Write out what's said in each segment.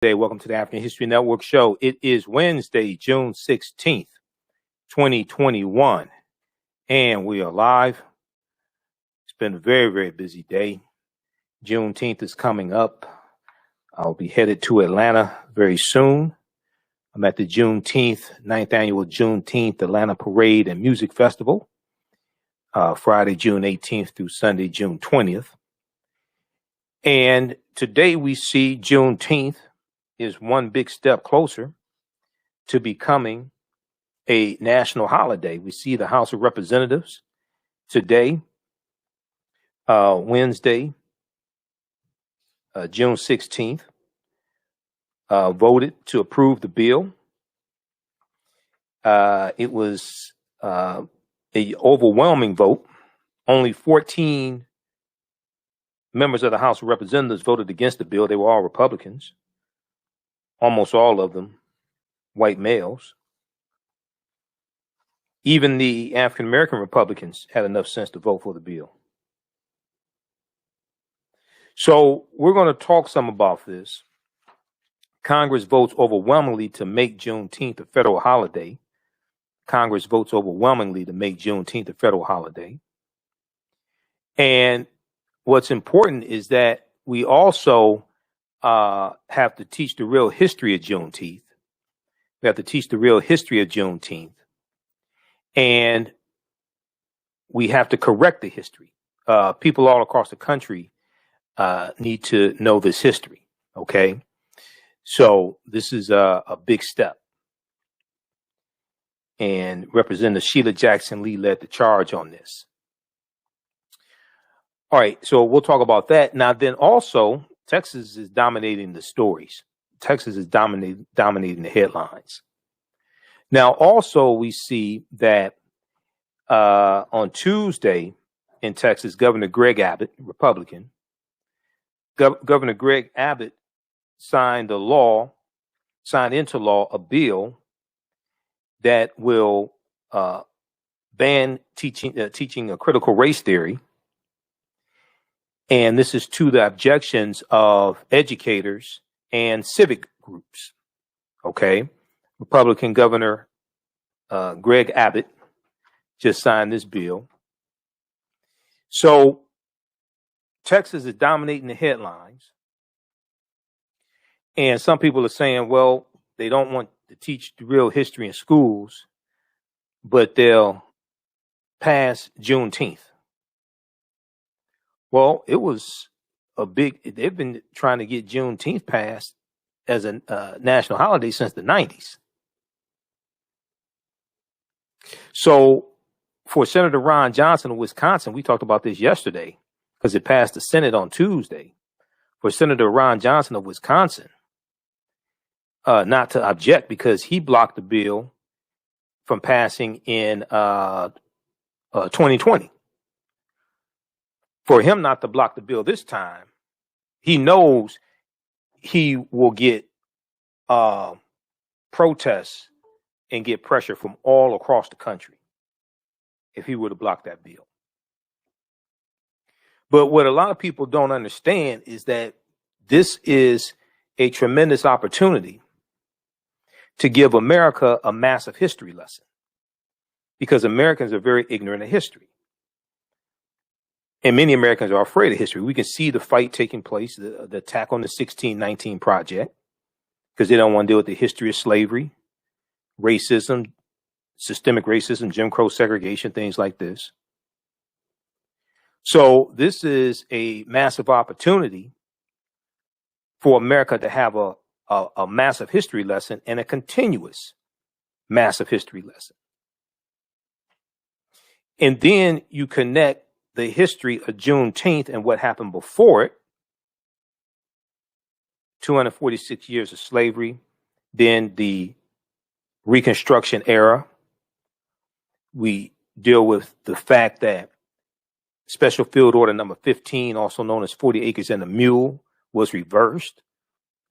Today, welcome to the African History Network show. It is Wednesday, June 16th, 2021, and we are live. It's been a very, very busy day. Juneteenth is coming up. I'll be headed to Atlanta very soon. I'm at the Juneteenth, 9th annual Juneteenth Atlanta Parade and Music Festival, Friday, June 18th through Sunday, June 20th. And today we see Juneteenth is one big step closer to becoming a national holiday. We see the House of Representatives today, Wednesday, June 16th, voted to approve the bill. It was an overwhelming vote. Only 14 members of the House of Representatives voted against the bill. They were all Republicans. Almost all of them white males. Even the African-American Republicans had enough sense to vote for the bill. So we're going to talk some about this. Congress votes overwhelmingly to make Juneteenth a federal holiday. Congress votes overwhelmingly to make Juneteenth a federal holiday. And what's important is that we also have to teach the real history of Juneteenth. We have to teach the real history of Juneteenth. And we have to correct the history. People all across the country need to know this history, okay? So this is a big step. And Representative Sheila Jackson Lee led the charge on this. All right, so we'll talk about that. Now then also, Texas is dominating the stories. Texas is dominating the headlines. Now, also, we see that on Tuesday in Texas, Governor Greg Abbott, Republican, Governor Greg Abbott signed into law a bill that will ban teaching a critical race theory. And this is to the objections of educators and civic groups. Okay. Republican Governor Greg Abbott just signed this bill. So Texas is dominating the headlines. And some people are saying, well, they don't want to teach the real history in schools, but they'll pass Juneteenth. Well, it was they've been trying to get Juneteenth passed as a national holiday since the 90s. So for Senator Ron Johnson of Wisconsin, we talked about this yesterday because it passed the Senate on Tuesday. For Senator Ron Johnson of Wisconsin, not to object because he blocked the bill from passing in 2020. For him not to block the bill this time, he knows he will get protests and get pressure from all across the country if he were to block that bill. But what a lot of people don't understand is that this is a tremendous opportunity to give America a massive history lesson because Americans are very ignorant of history. And many Americans are afraid of history. We can see the fight taking place, the attack on the 1619 Project, because they don't want to deal with the history of slavery, racism, systemic racism, Jim Crow segregation, things like this. So this is a massive opportunity for America to have a massive history lesson and a continuous massive history lesson. And then you connect the history of Juneteenth and what happened before it, 246 years of slavery, then the Reconstruction era. We deal with the fact that Special Field Order number 15, also known as 40 Acres and a Mule, was reversed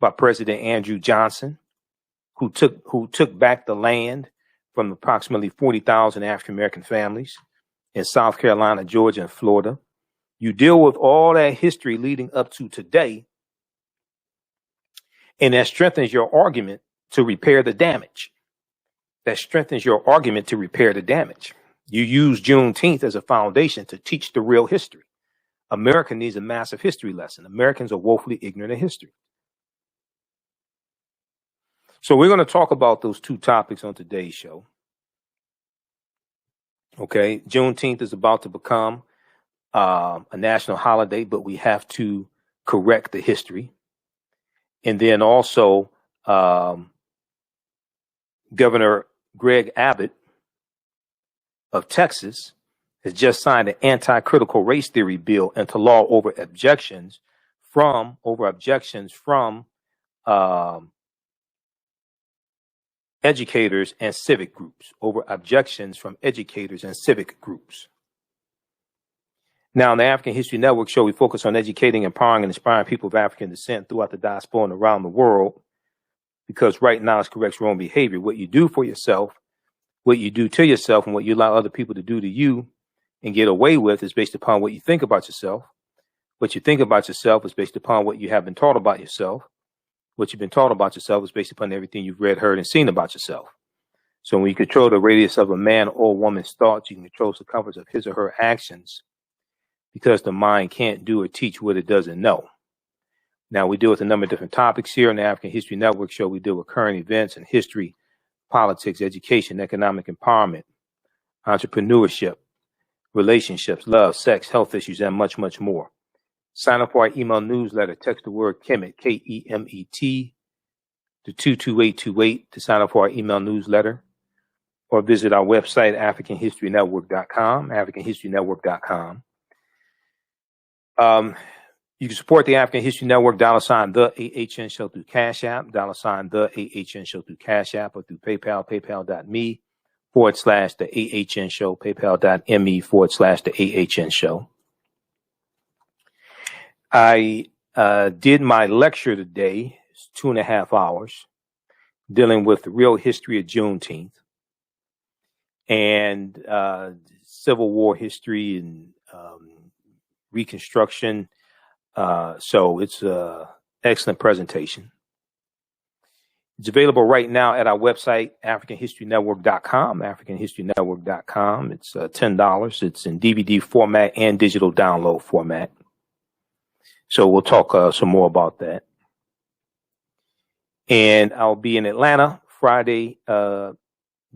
by President Andrew Johnson, who took back the land from approximately 40,000 African American families in South Carolina, Georgia, and Florida. You deal with all that history leading up to today, And that strengthens your argument to repair the damage. That strengthens your argument to repair the damage. You use Juneteenth as a foundation to teach the real history. America needs a massive history lesson. Americans are woefully ignorant of history. So we're going to talk about those two topics on today's show. Okay, Juneteenth is about to become a national holiday, but we have to correct the history. And then also, Governor Greg Abbott of Texas has just signed an anti-critical race theory bill into law over objections from educators and civic groups, Now, on the African History Network show, we focus on educating, empowering, and inspiring people of African descent throughout the diaspora and around the world, because right knowledge corrects wrong behavior. What you do for yourself, what you do to yourself, and what you allow other people to do to you and get away with is based upon what you think about yourself. What you think about yourself is based upon what you have been taught about yourself. What you've been taught about yourself is based upon everything you've read, heard, and seen about yourself. So when you control the radius of a man or woman's thoughts, you can control the circumference of his or her actions, because the mind can't do or teach what it doesn't know. Now, we deal with a number of different topics here on the African History Network show. We deal with current events and history, politics, education, economic empowerment, entrepreneurship, relationships, love, sex, health issues, and much, much more. Sign up for our email newsletter. Text the word Kemet, K-E-M-E-T, to 22828 to sign up for our email newsletter, or visit our website, AfricanHistoryNetwork.com, AfricanHistoryNetwork.com. You can support the African History Network, $ the AHN Show through Cash App, $ the AHN Show through Cash App, or through PayPal, paypal.me/the AHN Show, paypal.me/the AHN Show. I did my lecture today. It's 2.5 hours, dealing with the real history of Juneteenth and Civil War history and Reconstruction. So it's an excellent presentation. It's available right now at our website, AfricanHistoryNetwork.com, AfricanHistoryNetwork.com. It's $10. It's in DVD format and digital download format. So we'll talk some more about that. And I'll be in Atlanta Friday,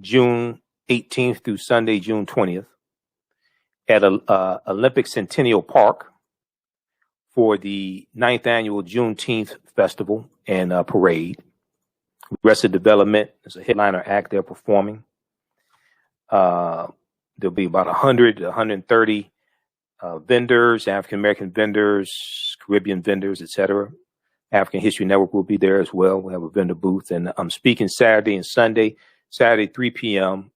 June 18th through Sunday, June 20th at Olympic Centennial Park for the 9th annual Juneteenth Festival and Parade. Arrested Development is a headliner act they're performing. There'll be about 100 to 130 vendors, African-American vendors, Caribbean vendors, etc. African History Network will be there as well. We have a vendor booth. And I'm speaking Saturday and Sunday. Saturday, 3 p.m.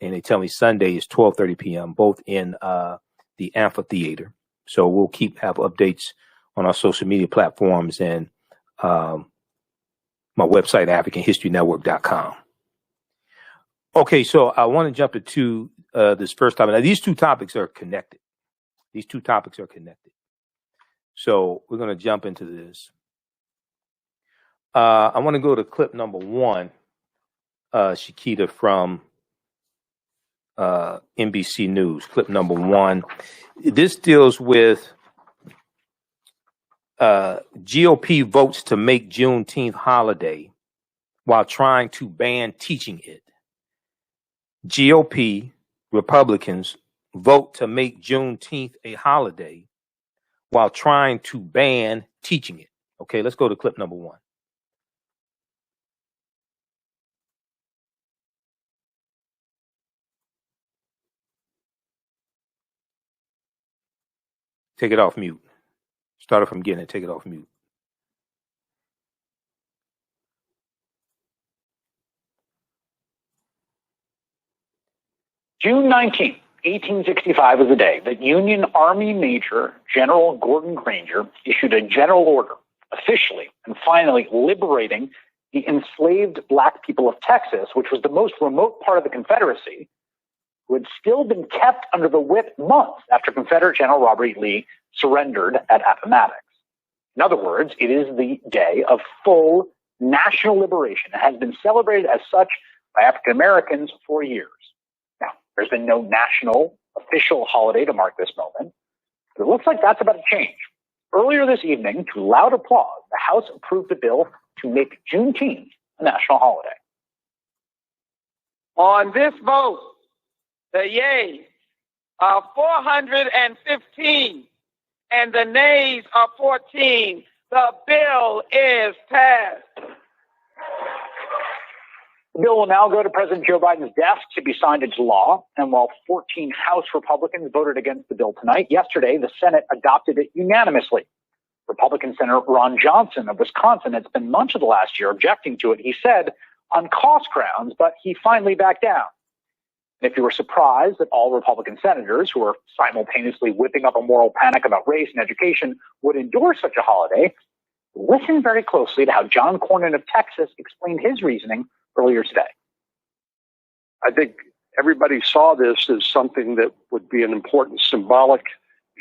And they tell me Sunday is 12:30 p.m., both in the amphitheater. So we'll have updates on our social media platforms and my website, AfricanHistoryNetwork.com. Okay, so I want to jump into this first topic. Now, these two topics are connected. So we're going to jump into this. I want to go to clip number 1, Shakita, from NBC News. Clip number 1. This deals with GOP votes to make Juneteenth holiday while trying to ban teaching it. GOP Republicans vote to make Juneteenth a holiday while trying to ban teaching it. Okay, let's go to clip number 1. Take it off mute. Start it from beginning. Take it off mute. June 19th, 1865 was the day that Union Army Major General Gordon Granger issued a general order, officially and finally liberating the enslaved black people of Texas, which was the most remote part of the Confederacy, who had still been kept under the whip months after Confederate General Robert E. Lee surrendered at Appomattox. In other words, it is the day of full national liberation and has been celebrated as such by African Americans for years. Now, there's been no national official holiday to mark this moment, but it looks like that's about to change. Earlier this evening, to loud applause, the House approved a bill to make Juneteenth a national holiday. On this vote, the yeas are 415 and the nays are 14. The bill is passed. The bill will now go to President Joe Biden's desk to be signed into law. And while 14 House Republicans voted against the bill tonight, yesterday the Senate adopted it unanimously. Republican Senator Ron Johnson of Wisconsin had spent much of the last year objecting to it, he said, on cost grounds, but he finally backed down. And if you were surprised that all Republican senators who are simultaneously whipping up a moral panic about race and education would endorse such a holiday, listen very closely to how John Cornyn of Texas explained his reasoning earlier today. I think everybody saw this as something that would be an important symbolic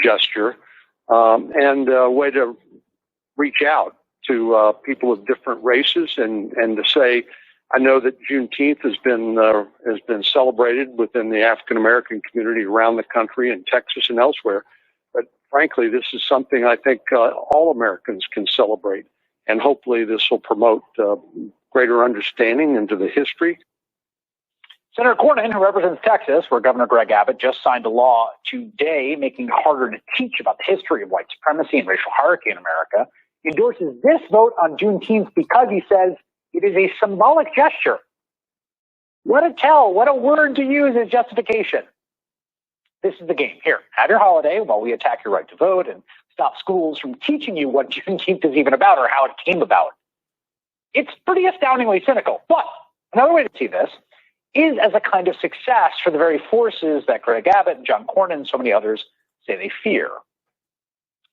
gesture and a way to reach out to people of different races and to say, I know that Juneteenth has been celebrated within the African American community around the country in Texas and elsewhere. But frankly, this is something I think all Americans can celebrate. And hopefully this will promote greater understanding into the history. Senator Cornyn, who represents Texas, where Governor Greg Abbott just signed a law today making it harder to teach about the history of white supremacy and racial hierarchy in America, endorses this vote on Juneteenth because he says it is a symbolic gesture. What a tell, what a word to use as justification. This is the game. Here, have your holiday while we attack your right to vote and stop schools from teaching you what Juneteenth is even about or how it came about. It's pretty astoundingly cynical. But another way to see this is as a kind of success for the very forces that Greg Abbott and John Cornyn and so many others say they fear.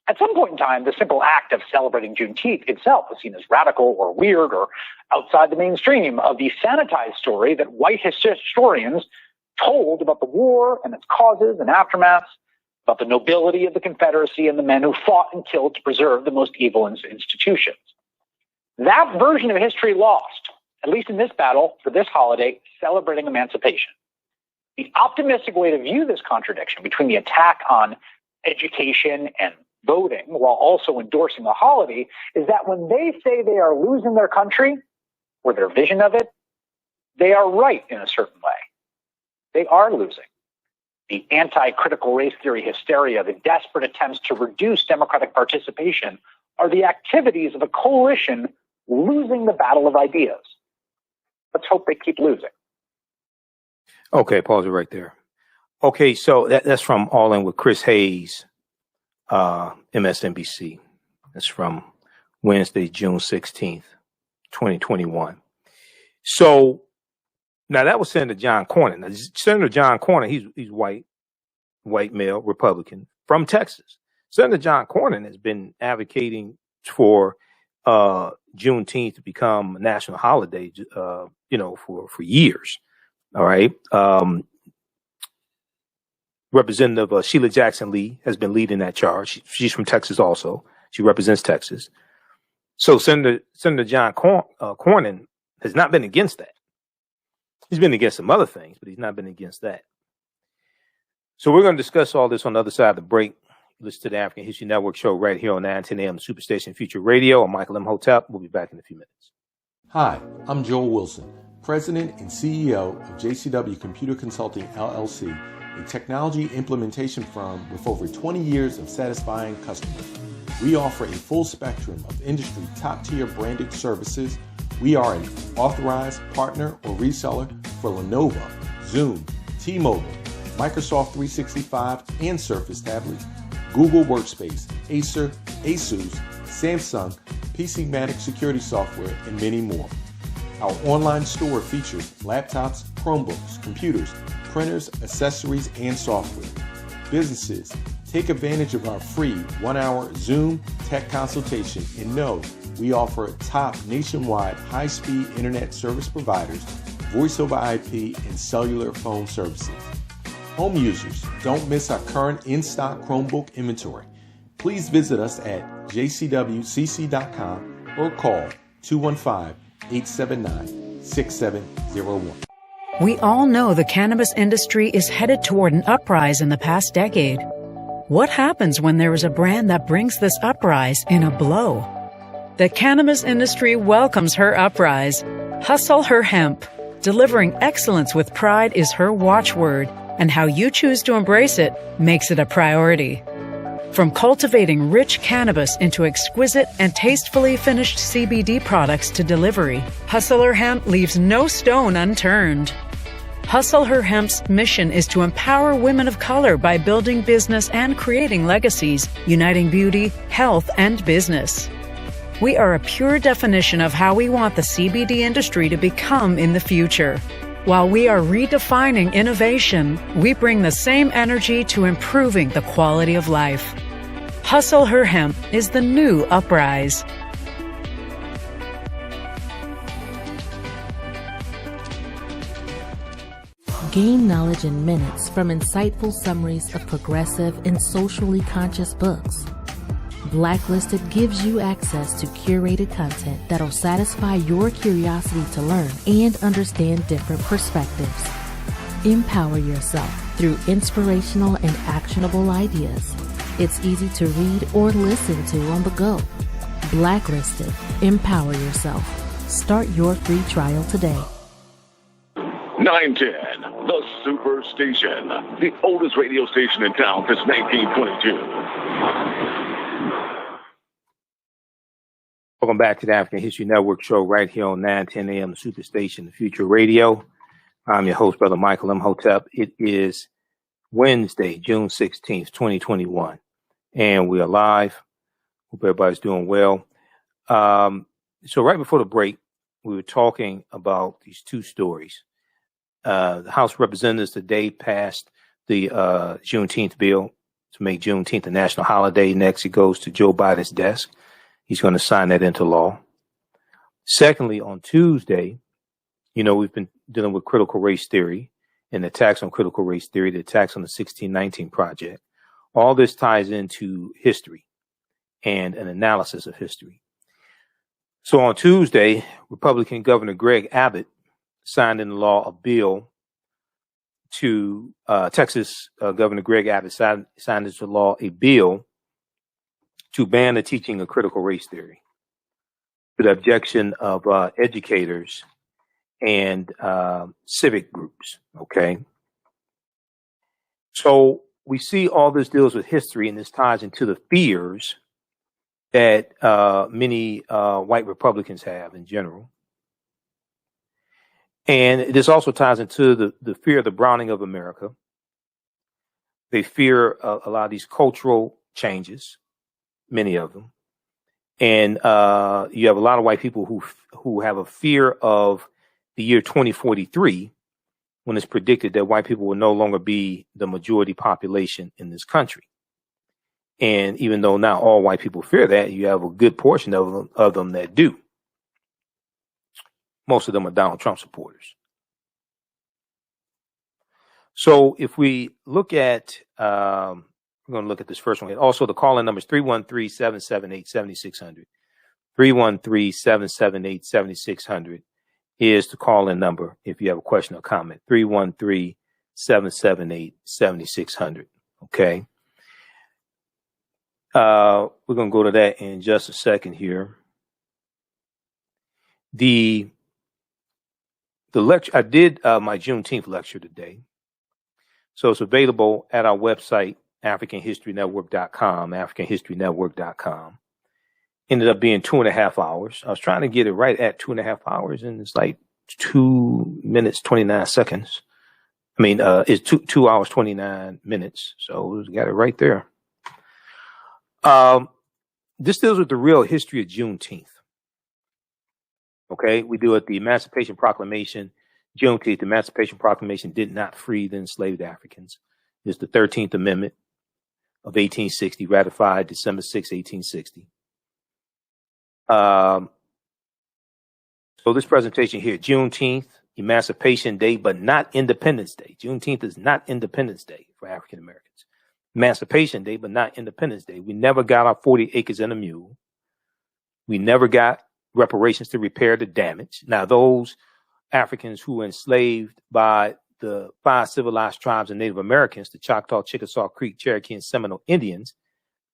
At some point in time, the simple act of celebrating Juneteenth itself was seen as radical or weird or outside the mainstream of the sanitized story that white historians told about the war and its causes and aftermaths, about the nobility of the Confederacy and the men who fought and killed to preserve the most evil institutions. That version of history lost, at least in this battle for this holiday, celebrating emancipation. The optimistic way to view this contradiction between the attack on education and voting while also endorsing the holiday is that when they say they are losing their country or their vision of it, they are right in a certain way. They are losing. The anti-critical race theory hysteria, the desperate attempts to reduce democratic participation are the activities of a coalition losing the battle of ideas. Let's hope they keep losing. Okay, pause it right there. Okay, so that's from All In with Chris Hayes, MSNBC. That's from Wednesday, June 16th, 2021. So now that was Senator John Cornyn. Now, Senator John Cornyn, he's white male, Republican from Texas. Senator John Cornyn has been advocating for Juneteenth to become a national holiday, for years. All right. Representative Sheila Jackson Lee has been leading that charge. She's from Texas also. She represents Texas. So Senator John Cornyn has not been against that. He's been against some other things, but he's not been against that. So we're going to discuss all this on the other side of the break. Listen to the African History Network show right here on 910 AM Superstation Future Radio. I'm Michael Imhotep. We'll be back in a few minutes. Hi, I'm Joel Wilson, President and CEO of JCW Computer Consulting, LLC, a technology implementation firm with over 20 years of satisfying customers. We offer a full spectrum of industry top-tier branded services. We are an authorized partner or reseller for Lenovo, Zoom, T-Mobile, Microsoft 365 and Surface tablets, Google Workspace, Acer, Asus, Samsung, PCmatic security software, and many more. Our online store features laptops, Chromebooks, computers, printers, accessories, and software. Businesses, take advantage of our free 1-hour Zoom tech consultation and know we offer top nationwide high-speed internet service providers, voice over IP, and cellular phone services. Home users, don't miss our current in-stock Chromebook inventory. Please visit us at jcwcc.com or call 215-879-6701. We all know the cannabis industry is headed toward an uprise in the past decade. What happens when there is a brand that brings this uprise in a blow? The cannabis industry welcomes her uprise. Hustle her hemp. Delivering excellence with pride is her watchword, and how you choose to embrace it makes it a priority. From cultivating rich cannabis into exquisite and tastefully finished CBD products to delivery, Hustle Her Hemp leaves no stone unturned. Hustle Her Hemp's mission is to empower women of color by building business and creating legacies, uniting beauty, health, and business. We are a pure definition of how we want the CBD industry to become in the future. While we are redefining innovation, we bring the same energy to improving the quality of life. Hustle Her Hemp is the new uprise. Gain knowledge in minutes from insightful summaries of progressive and socially conscious books. Blacklisted gives you access to curated content that'll satisfy your curiosity to learn and understand different perspectives. Empower yourself through inspirational and actionable ideas. It's easy to read or listen to on the go. Blacklisted. Empower yourself. Start your free trial today. 910, the Superstation, the oldest radio station in town since 1922. Welcome back to the African History Network show right here on 910 AM, the Superstation, the Future Radio. I'm your host, Brother Michael Imhotep. It is Wednesday, June 16th, 2021, and we are live. Hope everybody's doing well. So right before the break, we were talking about these two stories. The House of Representatives today passed the Juneteenth bill to make Juneteenth a national holiday. Next, it goes to Joe Biden's desk. He's going to sign that into law. Secondly, on Tuesday, we've been dealing with critical race theory and the attacks on critical race theory, the attacks on the 1619 Project. All this ties into history and an analysis of history. So on Tuesday, Republican Governor Greg Abbott signed into law a bill to Texas Governor Greg Abbott signed into law a bill to ban the teaching of critical race theory, to the objection of educators and civic groups. Okay, so we see all this deals with history, and this ties into the fears that many white Republicans have in general. And this also ties into the fear of the browning of America. They fear a lot of these cultural changes, many of them. And you have a lot of white people who have a fear of the year 2043, when it's predicted that white people will no longer be the majority population in this country. And even though not all white people fear that, you have a good portion of them that do. Most of them are Donald Trump supporters. So if we look at, we're going to look at this first one. Also, the call-in number is 313-778-7600. 313-778-7600 is the call-in number if you have a question or comment. 313-778-7600. Okay. We're going to go to that in just a second here. The lecture, I did my Juneteenth lecture today. So it's available at our website, AfricanHistoryNetwork.com, AfricanHistoryNetwork.com. Ended up being 2.5 hours. I was trying to get it right at 2.5 hours, and it's like 2 minutes, 29 seconds. I mean, it's 2 hours, 29 minutes. So we got it right there. This deals with the real history of Juneteenth. Okay, we do it. The Emancipation Proclamation, Juneteenth, the Emancipation Proclamation did not free the enslaved Africans. It's the 13th Amendment of 1860, ratified December 6, 1860. So this presentation here, Juneteenth, Emancipation Day, but not Independence Day. Juneteenth is not Independence Day for African Americans. Emancipation Day, but not Independence Day. We never got our 40 acres and a mule. We never got reparations to repair the damage. Now, those Africans who were enslaved by the 5 civilized tribes of Native Americans, the Choctaw, Chickasaw, Creek, Cherokee, and Seminole Indians,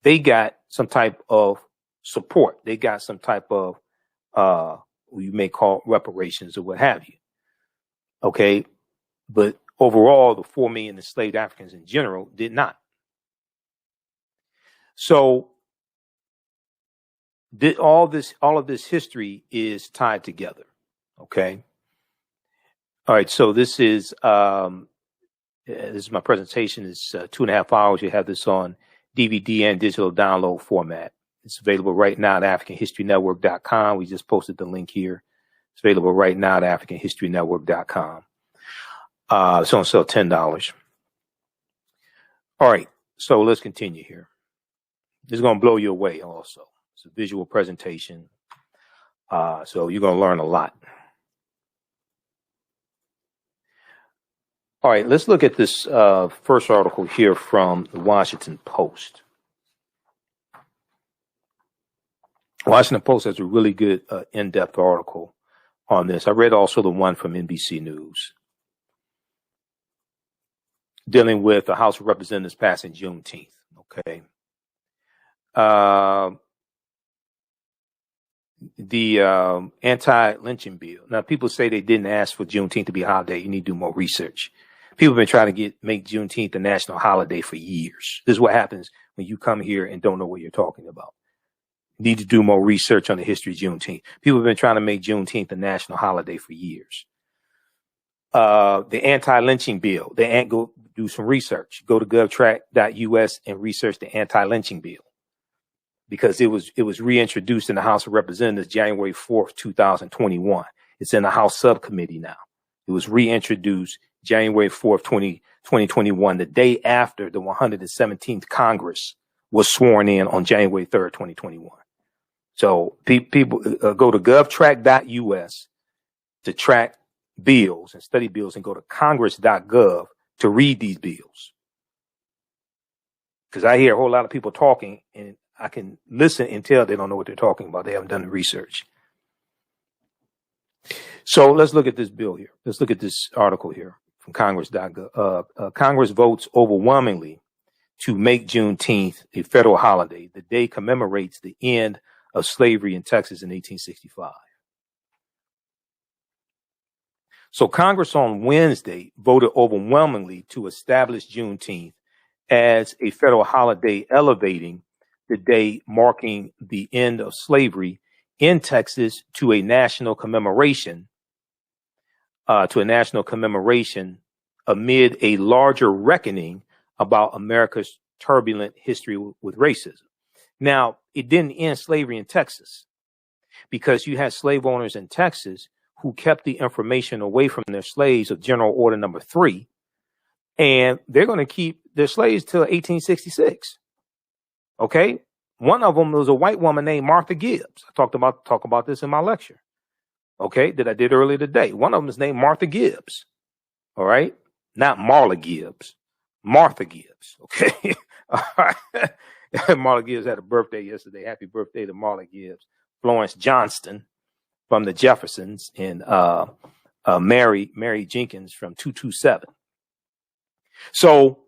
they got some type of support. They got some type of, you may call reparations or what have you. Okay. But overall, the 4 million enslaved Africans in general did not. So all of this history is tied together. Okay. All right. So this is my presentation. It's 2.5 hours. You have this on DVD and digital download format. It's available right now at AfricanHistoryNetwork.com. We just posted the link here. It's available right now at AfricanHistoryNetwork.com. It's on sale $10. All right. So let's continue here. This is going to blow you away also. It's a visual presentation. So you're going to learn a lot. All right, let's look at this first article here from the Washington Post. Washington Post has a really good in-depth article on this. I read also the one from NBC News dealing with the House of Representatives passing Juneteenth. Okay. The anti-lynching bill. Now, people say they didn't ask for Juneteenth to be a holiday. You need to do more research. People have been trying to make Juneteenth a national holiday for years. This is what happens when you come here and don't know what you're talking about. You need to do more research on the history of Juneteenth. People have been trying to make Juneteenth a national holiday for years. The anti-lynching bill. Go do some research. Go to govtrack.us and research the anti-lynching bill, because it was reintroduced in the House of Representatives January 4th, 2021. It's in the House subcommittee now. It was reintroduced January 4th, 2021, the day after the 117th Congress was sworn in on January 3rd, 2021. So people go to govtrack.us to track bills and study bills, and go to congress.gov to read these bills. Because I hear a whole lot of people talking, and I can listen and tell they don't know what they're talking about. They haven't done the research. So let's look at this bill here. Let's look at this article here from Congress.gov. Congress votes overwhelmingly to make Juneteenth a federal holiday. The day commemorates the end of slavery in Texas in 1865. So Congress on Wednesday voted overwhelmingly to establish Juneteenth as a federal holiday, elevating the day marking the end of slavery in Texas to a national commemoration, amid a larger reckoning about America's turbulent history with racism. Now, it didn't end slavery in Texas, because you had slave owners in Texas who kept the information away from their slaves of General Order Number 3, and they're going to keep their slaves till 1866. Okay. One of them was a white woman named Martha Gibbs. I talk about this in my lecture. Okay. That I did earlier today. One of them is named Martha Gibbs. All right. Not Marla Gibbs, Martha Gibbs. Okay. All right. Marla Gibbs had a birthday yesterday. Happy birthday to Marla Gibbs. Florence Johnston from the Jeffersons, and Mary Jenkins from 227. So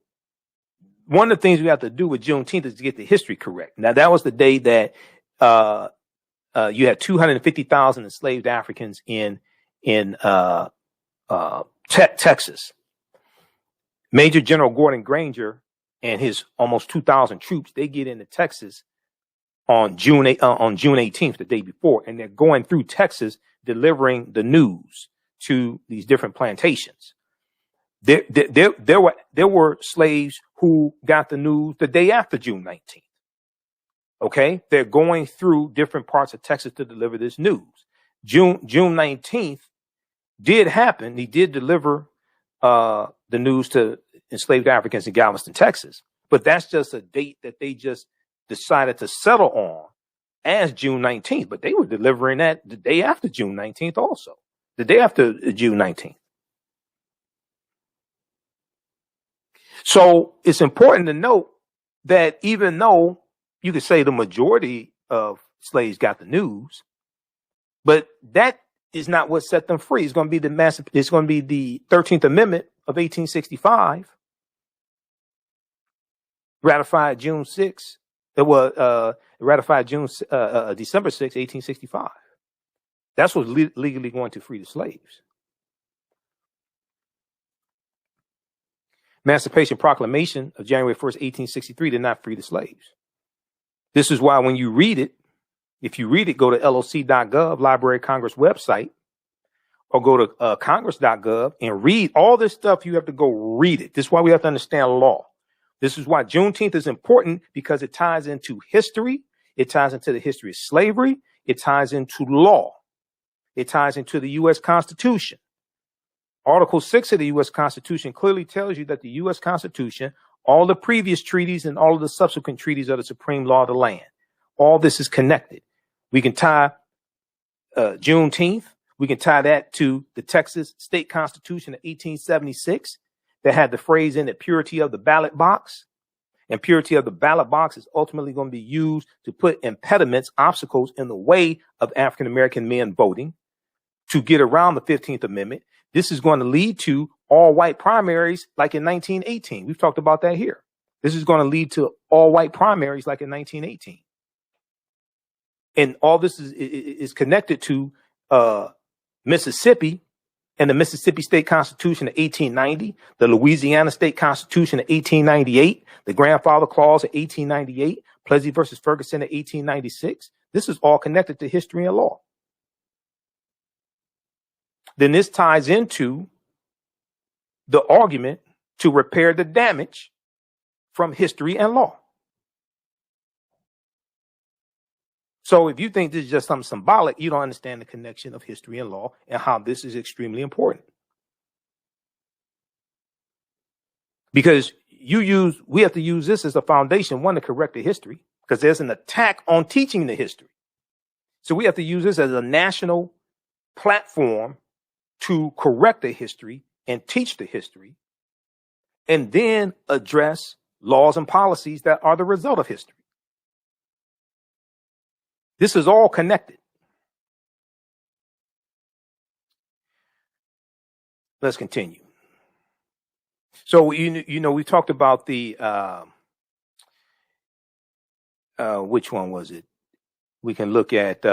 one of the things we have to do with Juneteenth is to get the history correct. Now, that was the day that you had 250,000 enslaved Africans in Texas. Major General Gordon Granger and his almost 2,000 troops, they get into Texas on June 18th, the day before, and they're going through Texas delivering the news to these different plantations. There were slaves who got the news the day after June 19th. Okay, they're going through different parts of Texas to deliver this news. June 19th did happen. He did deliver the news to enslaved Africans in Galveston, Texas. But that's just a date that they just decided to settle on as June 19th. But they were delivering that the day after June 19th also. The day after June 19th. So it's important to note that even though you could say the majority of slaves got the news, But that is not what set them free. It's going to be it's going to be the 13th Amendment of 1865, ratified June 6th. It was ratified December 6, 1865. That's what's legally going to free the slaves. Emancipation Proclamation of January 1st, 1863 did not free the slaves. This is why when you read it, if you read it, go to loc.gov, Library of Congress website, or go to congress.gov and read all this stuff. You have to go read it. This is why we have to understand law. This is why Juneteenth is important, because it ties into history. It ties into the history of slavery. It ties into law. It ties into the U.S. Constitution. Article 6 of the U.S. Constitution clearly tells you that the U.S. Constitution, all the previous treaties and all of the subsequent treaties are the supreme law of the land. All this is connected. We can tie Juneteenth. We can tie that to the Texas State Constitution of 1876 that had the phrase in it, purity of the ballot box. And purity of the ballot box is ultimately going to be used to put impediments, obstacles in the way of African-American men voting to get around the 15th Amendment. This is going to lead to all white primaries like in 1918. We've talked about that here. This is going to lead to all white primaries like in 1918. And all this is connected to Mississippi and the Mississippi State Constitution of 1890, the Louisiana State Constitution of 1898, the Grandfather Clause of 1898, Plessy versus Ferguson of 1896. This is all connected to history and law. Then this ties into the argument to repair the damage from history and law. So if you think this is just something symbolic, you don't understand the connection of history and law and how this is extremely important. Because we have to use this as a foundation, one, to correct the history, because there's an attack on teaching the history. So we have to use this as a national platform to correct the history and teach the history, and then address laws and policies that are the result of history. This is all connected. Let's continue. So, we talked about the, which one was it? We can look at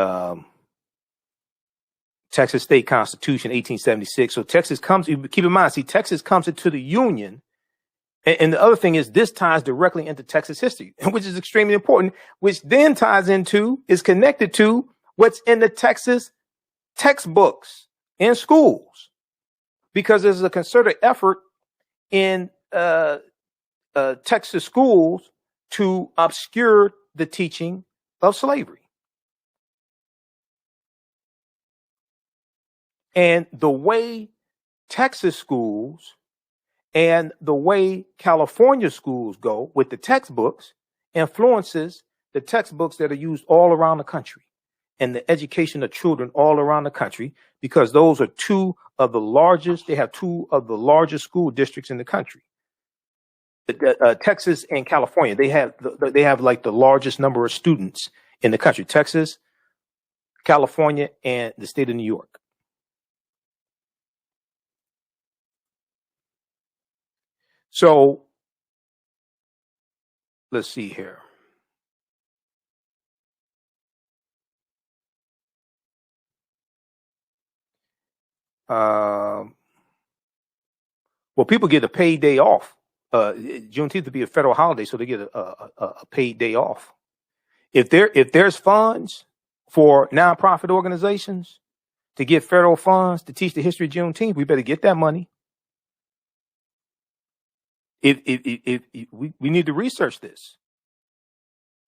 Texas State Constitution, 1876. So Texas comes, keep in mind, Texas comes into the Union. And the other thing is this ties directly into Texas history, which is extremely important, which then is connected to what's in the Texas textbooks in schools, because there's a concerted effort in Texas schools to obscure the teaching of slavery. And the way Texas schools and the way California schools go with the textbooks influences the textbooks that are used all around the country and the education of children all around the country, because those are two of the largest school districts in the country. Texas and California, they have like the largest number of students in the country. Texas, California, and the state of New York. So let's see here. Well, people get a paid day off. Juneteenth to be a federal holiday, so they get a paid day off. If there's funds for nonprofit organizations to get federal funds to teach the history of Juneteenth, we better get that money. We need to research this.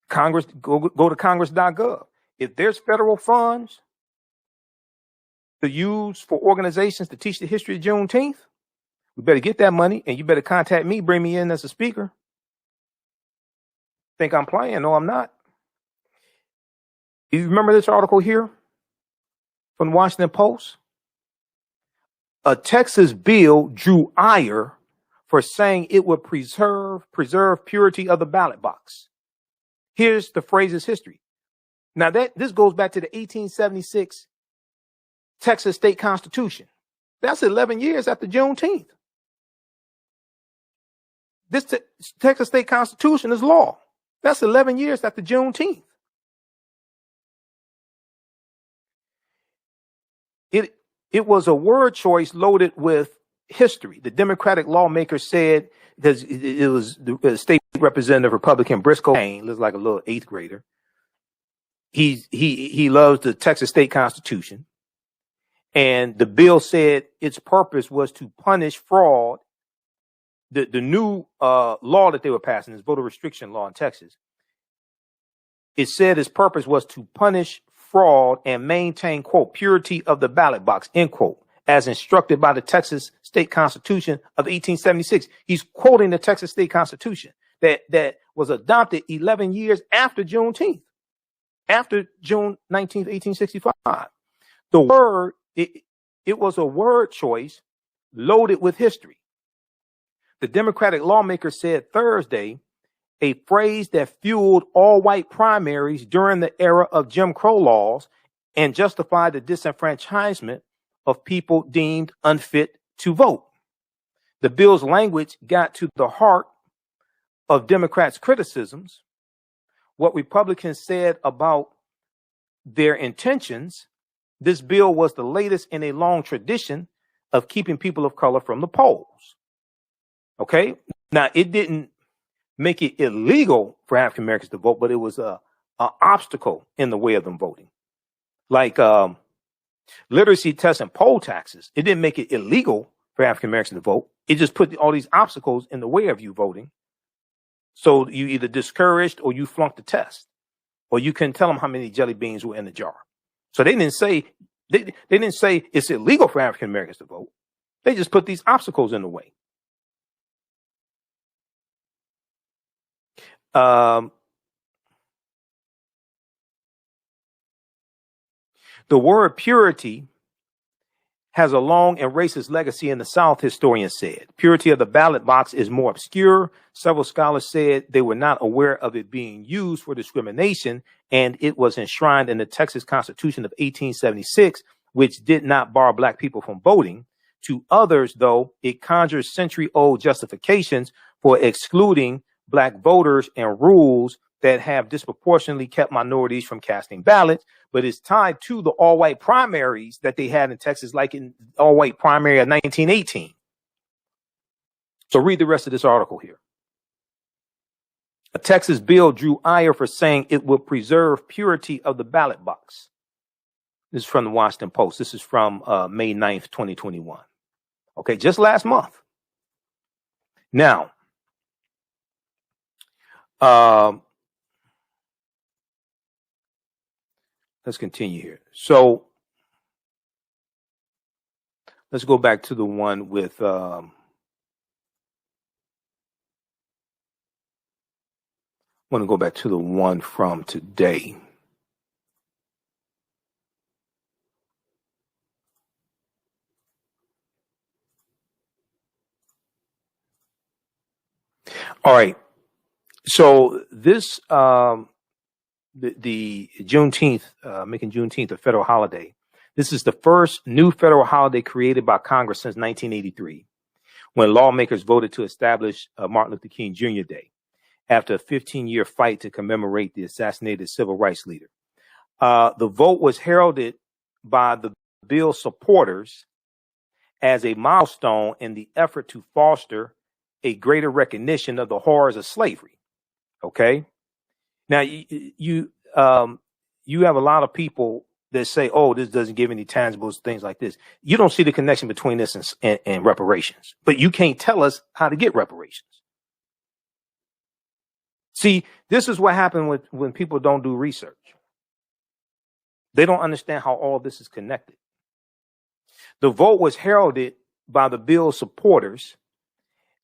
Congress, go to congress.gov. If there's federal funds to use for organizations to teach the history of Juneteenth, we better get that money, and you better contact me, bring me in as a speaker. Think I'm playing? No, I'm not. You remember this article here from the Washington Post? A Texas bill drew ire for saying it would preserve purity of the ballot box. Here's the phrase's history. Now this goes back to the 1876 Texas state constitution. That's 11 years after Juneteenth. This Texas state constitution is law. That's 11 years after Juneteenth. It was a word choice loaded with history. The Democratic lawmakers said, because it was the state representative Republican Briscoe Payne, looks like a little eighth grader. He loves the Texas state constitution. And the bill said its purpose was to punish fraud. The new law that they were passing, this voter restriction law in Texas, it said its purpose was to punish fraud and maintain, quote, purity of the ballot box, end quote, as instructed by the Texas state constitution of 1876. He's quoting the Texas state constitution that was adopted 11 years after Juneteenth, after June 19th, 1865. The word, it was a word choice loaded with history. The Democratic lawmaker said Thursday, a phrase that fueled all white primaries during the era of Jim Crow laws and justified the disenfranchisement of people deemed unfit to vote. The bill's language got to the heart of Democrats' criticisms. What Republicans said about their intentions, this bill was the latest in a long tradition of keeping people of color from the polls. Okay? Now, it didn't make it illegal for African Americans to vote, but it was an obstacle in the way of them voting. Like literacy tests and poll taxes, it didn't make it illegal for African Americans to vote. It just put all these obstacles in the way of you voting. So you either discouraged or you flunked the test, or you couldn't tell them how many jelly beans were in the jar. So they didn't say it's illegal for African Americans to vote. They just put these obstacles in the way. The word purity has a long and racist legacy in the South, historians said. Purity of the ballot box is more obscure. Several scholars said they were not aware of it being used for discrimination, and it was enshrined in the Texas Constitution of 1876, which did not bar black people from voting. To others, though, it conjures century-old justifications for excluding black voters and rules that have disproportionately kept minorities from casting ballots, but it's tied to the all-white primaries that they had in Texas, like in all-white primary of 1918. So read the rest of this article here. A Texas bill drew ire for saying it would preserve purity of the ballot box. This is from the Washington Post. This is from May 9th, 2021. Okay, just last month. Now, let's continue here. So let's go back to the one with I want to go back to the one from today. All right. So this the Juneteenth, making Juneteenth a federal holiday. This is the first new federal holiday created by Congress since 1983, when lawmakers voted to establish Martin Luther King Jr. Day after a 15-year fight to commemorate the assassinated civil rights leader. The vote was heralded by the bill's supporters as a milestone in the effort to foster a greater recognition of the horrors of slavery. Okay. Now you have a lot of people that say, "Oh, this doesn't give any tangibles," things like this. You don't see the connection between this and reparations, but you can't tell us how to get reparations. See, this is what happens when people don't do research. They don't understand how all this is connected. The vote was heralded by the bill's supporters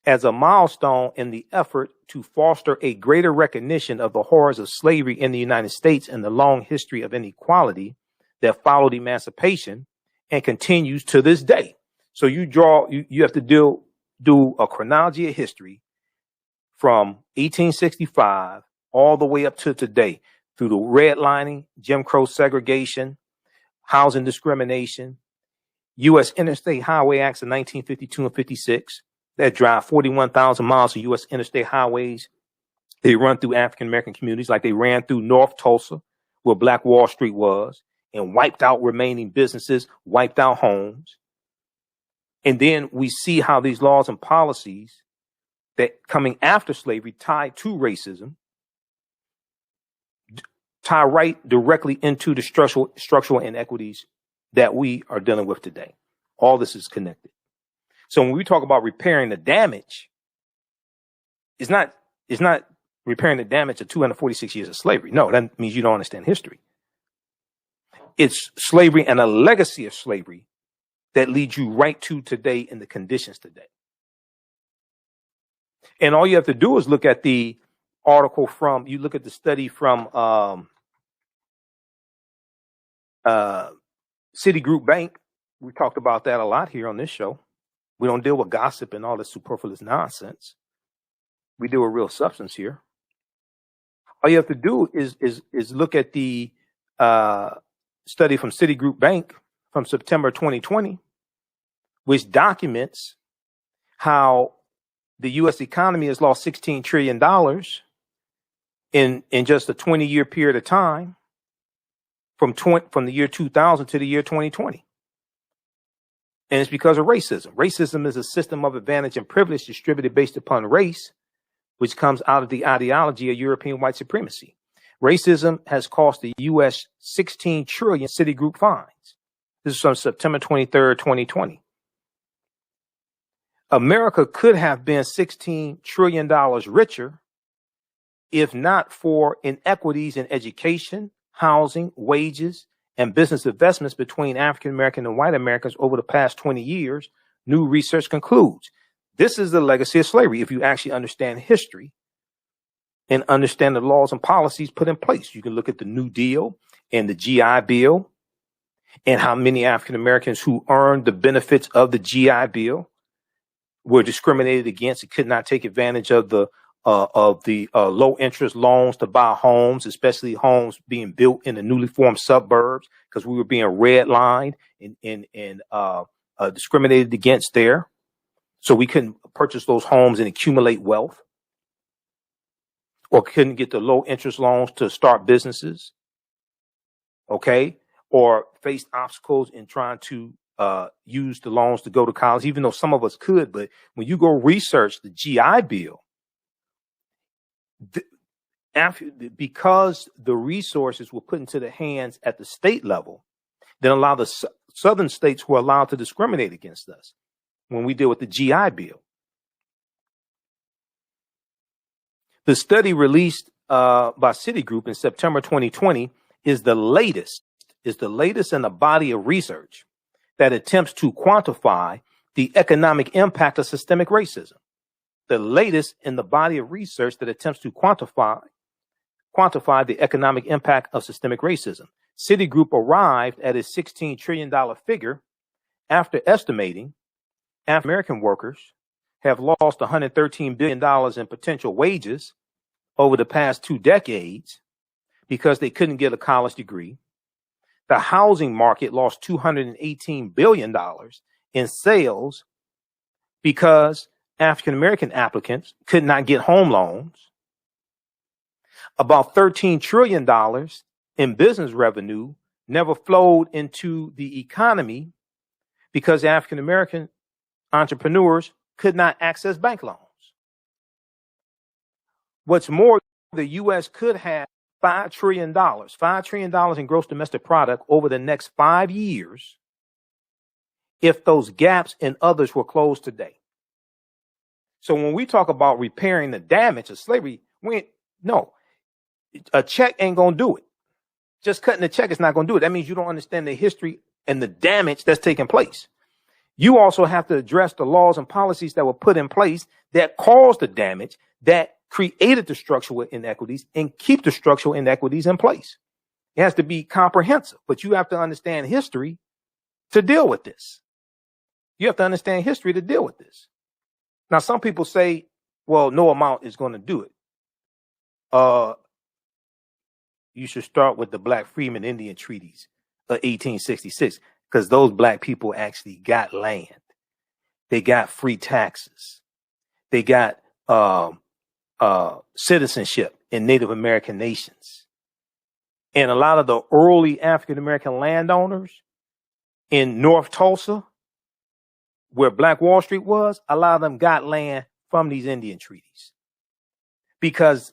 as a milestone in the effort to foster a greater recognition of the horrors of slavery in the United States and the long history of inequality that followed emancipation and continues to this day. So you have to do a chronology of history from 1865 all the way up to today, through the redlining, Jim Crow segregation, housing discrimination, U.S. Interstate Highway Acts of 1952 and 56 that drive 41,000 miles of U.S. interstate highways. They run through African-American communities like they ran through North Tulsa, where Black Wall Street was, and wiped out remaining businesses, wiped out homes. And then we see how these laws and policies that coming after slavery tied to racism tie right directly into the structural inequities that we are dealing with today. All this is connected. So when we talk about repairing the damage, it's not repairing the damage of 246 years of slavery. No, that means you don't understand history. It's slavery and a legacy of slavery that leads you right to today in the conditions today. And all you have to do is look at the article you look at the study from Citigroup Bank. We talked about that a lot here on this show. We don't deal with gossip and all this superfluous nonsense. We deal with real substance here. All you have to do is look at the study from Citigroup Bank from September 2020, which documents how the U.S. economy has lost $16 trillion in just a 20-year period of time from the year 2000 to the year 2020. And it's because of racism. Racism is a system of advantage and privilege distributed based upon race, which comes out of the ideology of European white supremacy. Racism has cost the U.S. 16 trillion Citigroup fines. This is from September 23rd, 2020. America could have been $16 trillion richer if not for inequities in education, housing, wages, and business investments between African American and white Americans over the past 20 years, new research concludes. This is the legacy of slavery. If you actually understand history and understand the laws and policies put in place, you can look at the New Deal and the GI Bill and how many African Americans who earned the benefits of the GI Bill were discriminated against and could not take advantage of the low interest loans to buy homes, especially homes being built in the newly formed suburbs, because we were being redlined and discriminated against there. So we couldn't purchase those homes and accumulate wealth, or couldn't get the low interest loans to start businesses. Okay. Or faced obstacles in trying to use the loans to go to college, even though some of us could. But when you go research the GI Bill, because the resources were put into the hands at the state level, then allow the southern states were allowed to discriminate against us when we deal with the GI Bill. The study released by Citigroup in September 2020 is the latest in a body of research that attempts to quantify the economic impact of systemic racism. The latest in the body of research that attempts to quantify the economic impact of systemic racism. Citigroup arrived at its $16 trillion figure after estimating African American workers have lost $113 billion in potential wages over the past 2 decades because they couldn't get a college degree. The housing market lost $218 billion in sales because African American applicants could not get home loans. About $13 trillion in business revenue never flowed into the economy because African American entrepreneurs could not access bank loans. What's more, the U.S. could have $5 trillion in gross domestic product over the next 5 years if those gaps and others were closed today. So when we talk about repairing the damage of slavery, a check ain't going to do it. Just cutting the check is not going to do it. That means you don't understand the history and the damage that's taking place. You also have to address the laws and policies that were put in place that caused the damage, that created the structural inequities, and keep the structural inequities in place. It has to be comprehensive, but you have to understand history to deal with this. You have to understand history to deal with this. Now, some people say, well, no amount is going to do it. You should start with the Black Freedmen Indian treaties of 1866, because those black people actually got land. They got free taxes. They got citizenship in Native American nations. And a lot of the early African American landowners in North Tulsa, where Black Wall Street was, a lot of them got land from these Indian treaties because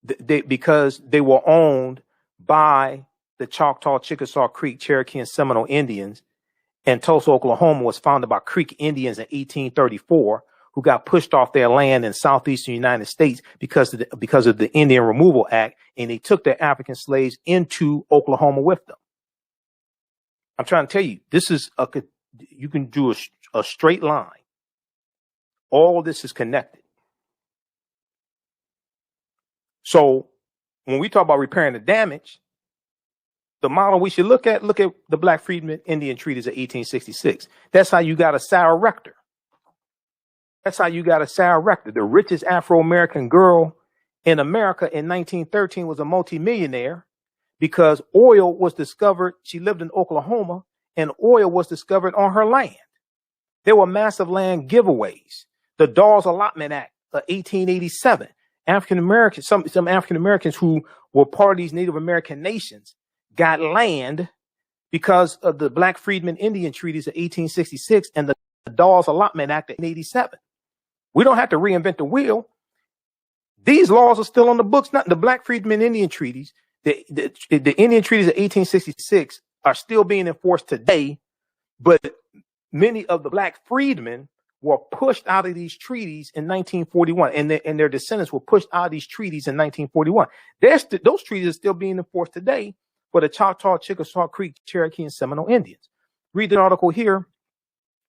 they were owned by the Choctaw, Chickasaw Creek, Cherokee, and Seminole Indians. And Tulsa, Oklahoma was founded by Creek Indians in 1834, who got pushed off their land in southeastern United States because of the Indian Removal Act, and they took their African slaves into Oklahoma with them. I'm trying to tell you, you can do a straight line. All of this is connected. So when we talk about repairing the damage, the model we should look at the Black Freedmen Indian Treaties of 1866. That's how you got a Sarah Rector. That's how you got a Sarah Rector. The richest Afro-American girl in America in 1913 was a multimillionaire because oil was discovered. She lived in Oklahoma and oil was discovered on her land. There were massive land giveaways. The Dawes Allotment Act of 1887. African Americans, some African Americans who were part of these Native American nations got land because of the Black Freedmen Indian Treaties of 1866 and the Dawes Allotment Act of 1887. We don't have to reinvent the wheel. These laws are still on the books. Not the Black Freedmen Indian Treaties. The Indian Treaties of 1866 are still being enforced today, but many of the Black freedmen were pushed out of these treaties in 1941, and their descendants were pushed out of these treaties in 1941. Those treaties are still being enforced today for the Choctaw, Chickasaw Creek, Cherokee, and Seminole Indians. Read the article here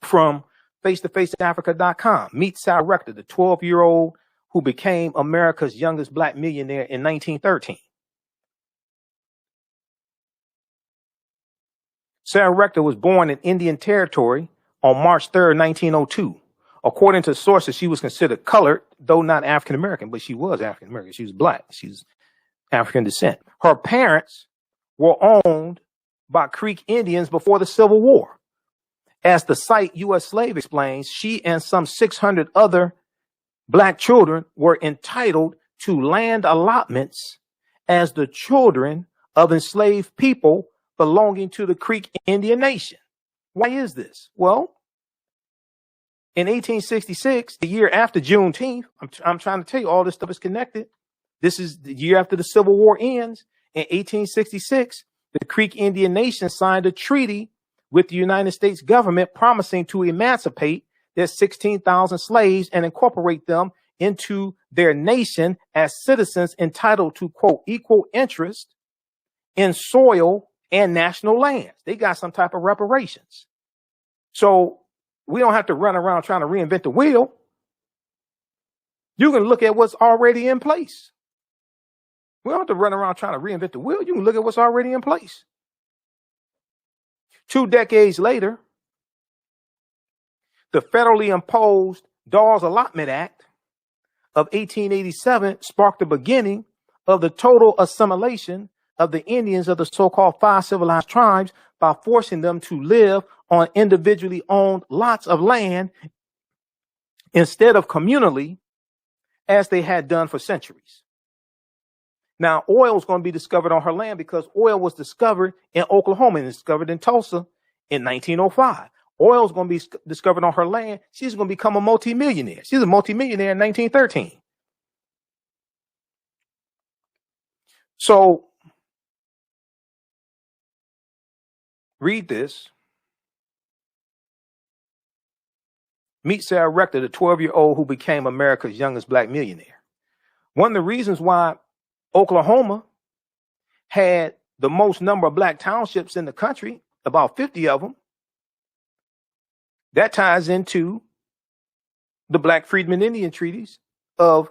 from face-to-faceafrica.com. Meet Sarah Rector, the 12-year-old who became America's youngest Black millionaire in 1913. Sarah Rector was born in Indian Territory on March 3rd, 1902. According to sources, she was considered colored, though not African American, but she was African American. She was Black. She was African descent. Her parents were owned by Creek Indians before the Civil War. As the site U.S. Slave explains, she and some 600 other Black children were entitled to land allotments as the children of enslaved people belonging to the Creek Indian Nation. Why is this? Well, in 1866, the year after Juneteenth, I'm trying to tell you all this stuff is connected. This is the year after the Civil War ends. In 1866, the Creek Indian Nation signed a treaty with the United States government promising to emancipate their 16,000 slaves and incorporate them into their nation as citizens entitled to, quote, equal interest in soil and national lands. They got some type of reparations. So we don't have to run around trying to reinvent the wheel. You can look at what's already in place. We don't have to run around trying to reinvent the wheel. You can look at what's already in place. 2 decades later, the federally imposed Dawes Allotment Act of 1887 sparked the beginning of the total assimilation of the Indians of the so-called 5 civilized tribes by forcing them to live on individually owned lots of land instead of communally, as they had done for centuries. Now, oil is going to be discovered on her land because oil was discovered in Oklahoma and discovered in Tulsa in 1905. Oil is going to be discovered on her land. She's going to become a multimillionaire. She's a multimillionaire in 1913. So, read this. Meet Sarah Rector, the 12-year-old who became America's youngest Black millionaire. One of the reasons why Oklahoma had the most number of Black townships in the country, about 50 of them, that ties into the Black Freedmen Indian Treaties of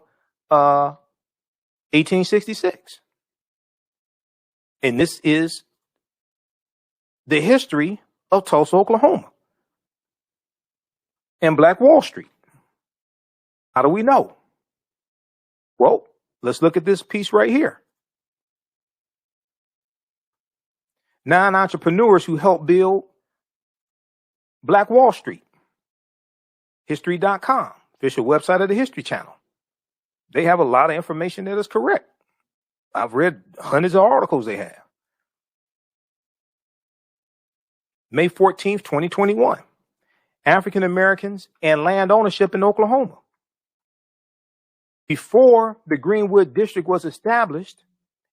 1866. And this is the history of Tulsa, Oklahoma, and Black Wall Street. How do we know? Well, let's look at this piece right here. 9 entrepreneurs who helped build Black Wall Street. History.com, official website of the History Channel. They have a lot of information that is correct. I've read hundreds of articles they have. May 14th, 2021. African Americans and land ownership in Oklahoma. Before the Greenwood District was established,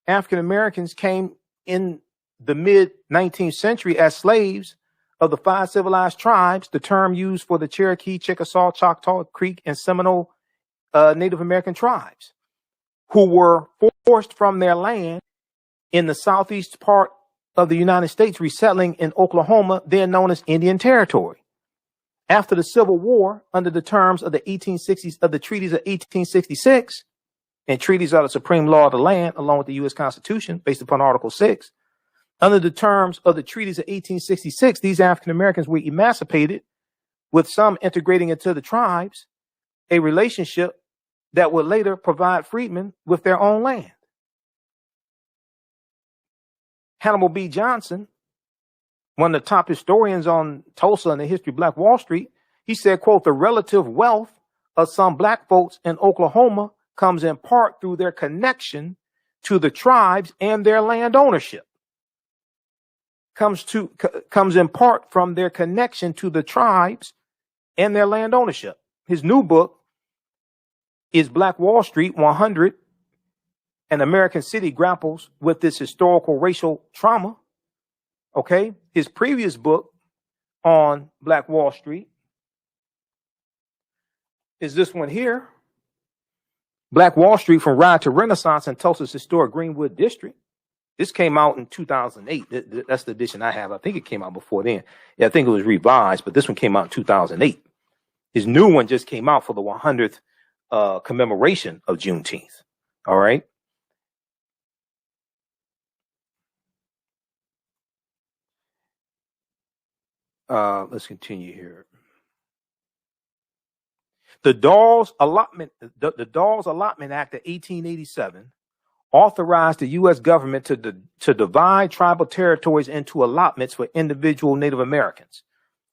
African Americans came in the mid-19th century as slaves of the 5 civilized tribes, the term used for the Cherokee, Chickasaw, Choctaw, Creek, and Seminole Native American tribes, who were forced from their land in the southeast part of the United States, resettling in Oklahoma, then known as Indian Territory. After the Civil War, under the terms of the 1860s of the Treaties of 1866, and treaties are the supreme law of the land, along with the U.S. Constitution, based upon Article 6. Under the terms of the Treaties of 1866, these African Americans were emancipated, with some integrating into the tribes, a relationship that would later provide freedmen with their own land. Hannibal B. Johnson, one of the top historians on Tulsa and the history of Black Wall Street, he said, quote, the relative wealth of some Black folks in Oklahoma comes in part through their connection to the tribes and their land ownership. Comes in part from their connection to the tribes and their land ownership. His new book is Black Wall Street 100, An American City Grapples with this Historical Racial Trauma. Okay. His previous book on Black Wall Street is this one here, Black Wall Street from Riot to Renaissance in Tulsa's historic Greenwood District. This came out in 2008. That's the edition I have. I think it came out before then. Yeah, I think it was revised, but this one came out in 2008. His new one just came out for the 100th commemoration of Juneteenth. All right. Let's continue here. The Dawes Allotment Act of 1887 authorized the U.S. government to divide tribal territories into allotments for individual Native Americans,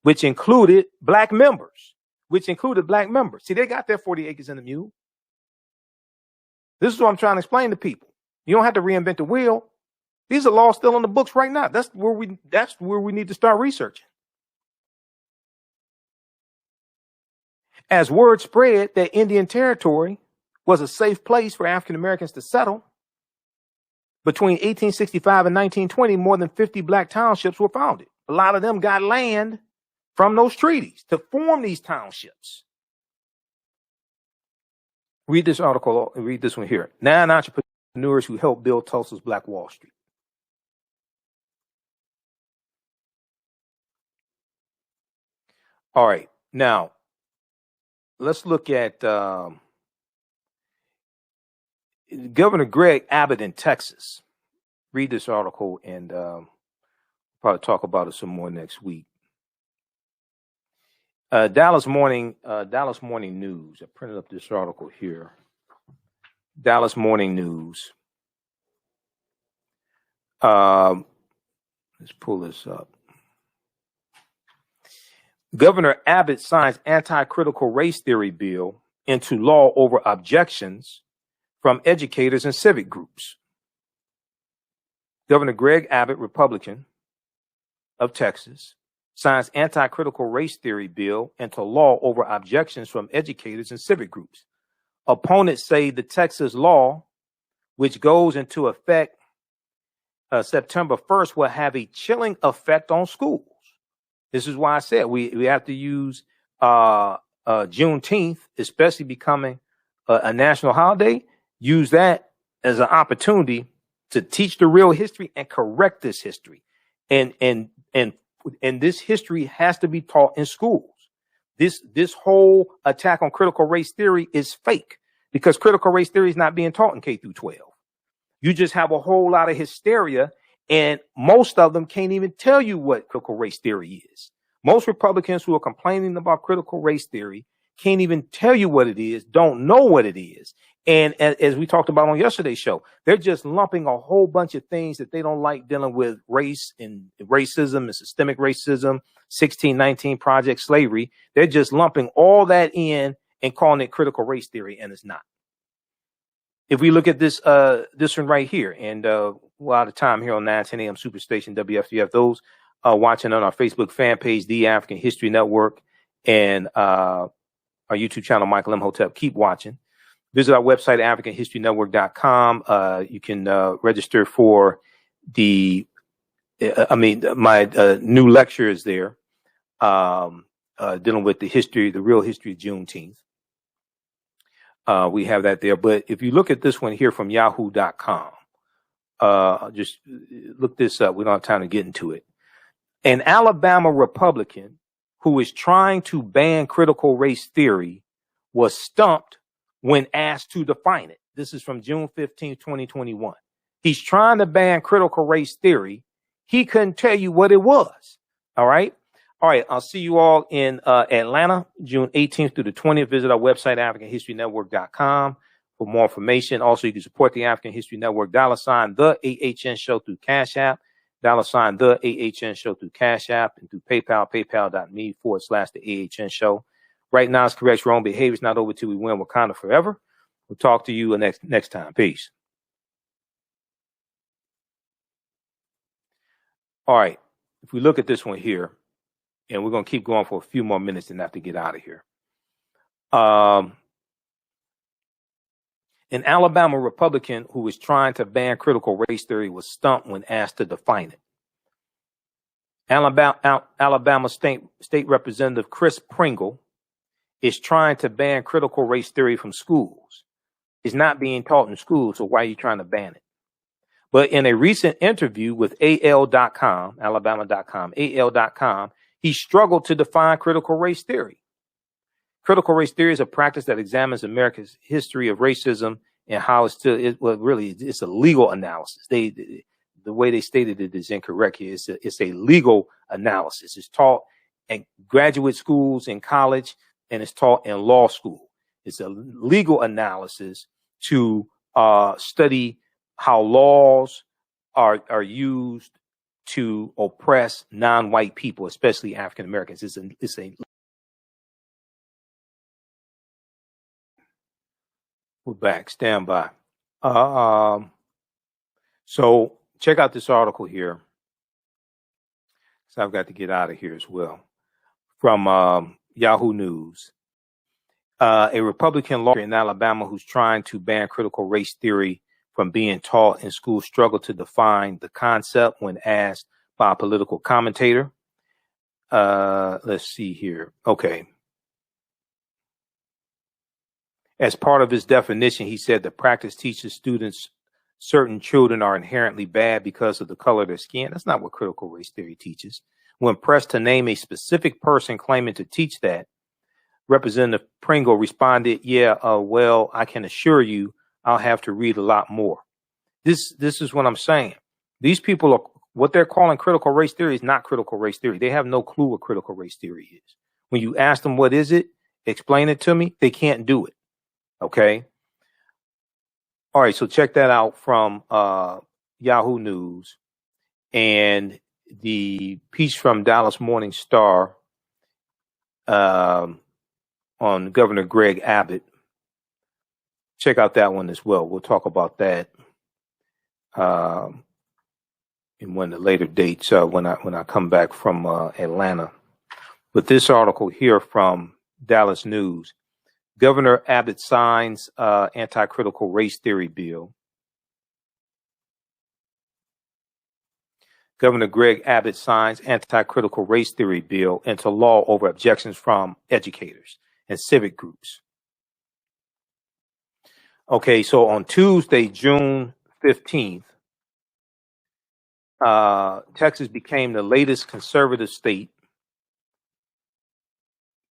which included black members. See, they got their 40 acres in the mule. This is what I'm trying to explain to people. You don't have to reinvent the wheel. These are laws still on the books right now. That's where we need to start researching. As word spread that Indian Territory was a safe place for African Americans to settle, between 1865 and 1920, more than 50 black townships were founded. A lot of them got land from those treaties to form these townships. Read this article, read this one here. 9 entrepreneurs who helped build Tulsa's Black Wall Street. All right, now let's look at Governor Greg Abbott in Texas. Read this article and probably talk about it some more next week. Dallas Morning News. I printed up this article here. Dallas Morning News. Let's pull this up. Governor Abbott signs anti-critical race theory bill into law over objections from educators and civic groups. Governor Greg Abbott, Republican of Texas, signs anti-critical race theory bill into law over objections from educators and civic groups. Opponents say the Texas law, which goes into effect September 1st, will have a chilling effect on schools. This is why I said we have to use Juneteenth, especially becoming a national holiday, use that as an opportunity to teach the real history and correct this history. And this history has to be taught in schools. This whole attack on critical race theory is fake, because critical race theory is not being taught in K through 12. You just have a whole lot of hysteria, and most of them can't even tell you what critical race theory is. Most Republicans who are complaining about critical race theory can't even tell you what it is, don't know what it is. And as we talked about on yesterday's show, they're just lumping a whole bunch of things that they don't like dealing with: race and racism and systemic racism, 1619 Project, slavery. They're just lumping all that in and calling it critical race theory, and it's not. If we look at this one right here, and we're out of time here on 910 AM Superstation WFDF, those watching on our Facebook fan page, The African History Network, and our YouTube channel, Michael Imhotep, keep watching. Visit our website, AfricanHistoryNetwork.com. You can register for my new lecture is there, dealing with the real history of Juneteenth. We have that there. But if you look at this one here from Yahoo.com, just look this up. We don't have time to get into it. An Alabama Republican who is trying to ban critical race theory was stumped when asked to define it. This is from June 15, 2021. He's trying to ban critical race theory. He couldn't tell you what it was. All right. All right. I'll see you all in Atlanta, June 18th through the 20th. Visit our website, AfricanHistoryNetwork.com for more information. Also, you can support the African History Network, $ the AHN Show through Cash App, $ the AHN Show through Cash App, and through PayPal, paypal.me/the AHN Show. Right now, it's correct. Wrong behavior is not over till we win Wakanda forever. We'll talk to you next time. Peace. All right. If we look at this one here, and we're going to keep going for a few more minutes and have to get out of here. An Alabama Republican who was trying to ban critical race theory was stumped when asked to define it. Alabama State Representative Chris Pringle is trying to ban critical race theory from schools. It's not being taught in schools, so why are you trying to ban it? But in a recent interview with AL.com, Alabama.com, AL.com, he struggled to define critical race theory. Critical race theory is a practice that examines America's history of racism and how it's a legal analysis. The way they stated it is incorrect here. It's a legal analysis. It's taught in graduate schools, in college, and it's taught in law school. It's a legal analysis to study how laws are used to oppress non-white people, especially African Americans. We're back. Stand by. So check out this article here. So I've got to get out of here as well. From Yahoo News. A Republican lawyer in Alabama who's trying to ban critical race theory from being taught in schools struggled to define the concept when asked by a political commentator. Let's see here. Okay. As part of his definition, he said the practice teaches students certain children are inherently bad because of the color of their skin. That's not what critical race theory teaches. When pressed to name a specific person claiming to teach that, Representative Pringle responded, well, I can assure you I'll have to read a lot more. This is what I'm saying. These people are, what they're calling critical race theory is not critical race theory. They have no clue what critical race theory is. When you ask them what is it, explain it to me, they can't do it. Okay. All right. So check that out from Yahoo News, and the piece from Dallas Morning Star on Governor Greg Abbott. Check out that one as well. We'll talk about that in one of the later dates when I come back from Atlanta. But this article here from Dallas News: Governor Abbott signs anti-critical race theory bill. Governor Greg Abbott signs anti-critical race theory bill into law over objections from educators and civic groups. Okay, so on Tuesday, June 15th, Texas became the latest conservative state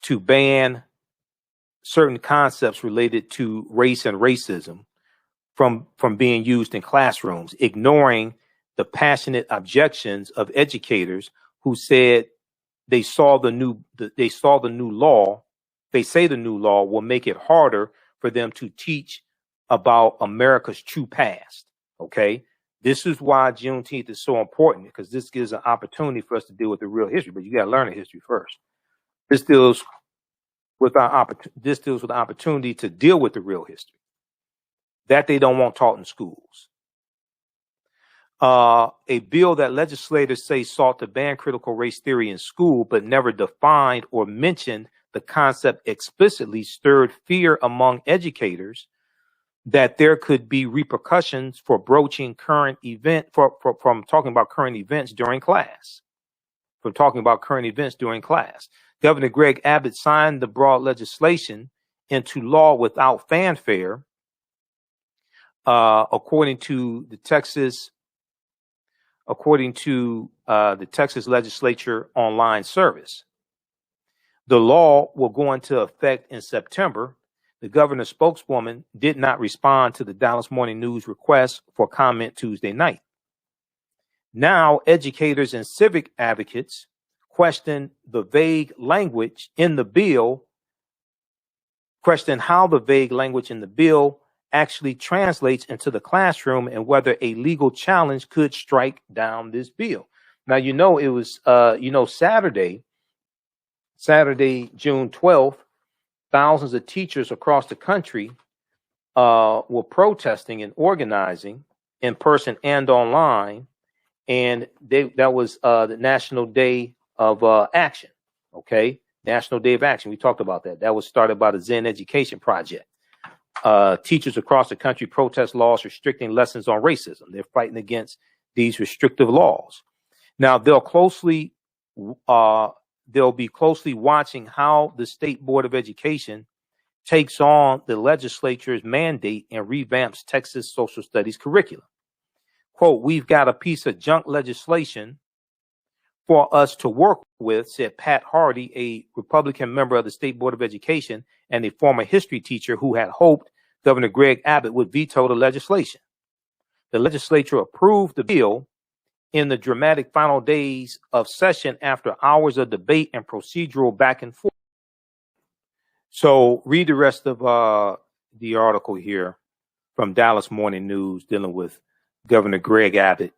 to ban certain concepts related to race and racism from being used in classrooms, ignoring the passionate objections of educators who said they saw the new law. They say the new law will make it harder for them to teach about America's true past. Okay. This is why Juneteenth is so important, because this gives an opportunity for us to deal with the real history, but you got to learn the history first. This deals with the opportunity to deal with the real history that they don't want taught in schools. A bill that legislators say sought to ban critical race theory in school, but never defined or mentioned the concept explicitly, stirred fear among educators that there could be repercussions for broaching current event from talking about current events during class. Governor Greg Abbott signed the broad legislation into law without fanfare, according to the Texas legislature online service. The law will go into effect in September. The governor's spokeswoman did not respond to the Dallas Morning News request for comment Tuesday night. Now, educators and civic advocates question the vague language in the bill, question how the vague language in the bill actually translates into the classroom and whether a legal challenge could strike down this bill. Now, it was, Saturday, June 12th, thousands of teachers across the country were protesting and organizing in person and online, and that was the National Day of Action. Okay, National Day of Action. We talked about that. That was started by the Zen Education Project. Teachers across the country protest laws restricting lessons on racism. They're fighting against these restrictive laws. Now they'll be closely watching how the State Board of Education takes on the legislature's mandate and revamps Texas social studies curriculum. Quote, "We've got a piece of junk legislation for us to work with," said Pat Hardy, a Republican member of the State Board of Education and a former history teacher who had hoped Governor Greg Abbott would veto the legislation. The legislature approved the bill in the dramatic final days of session after hours of debate and procedural back and forth. So read the rest of the article here from Dallas Morning News dealing with Governor Greg Abbott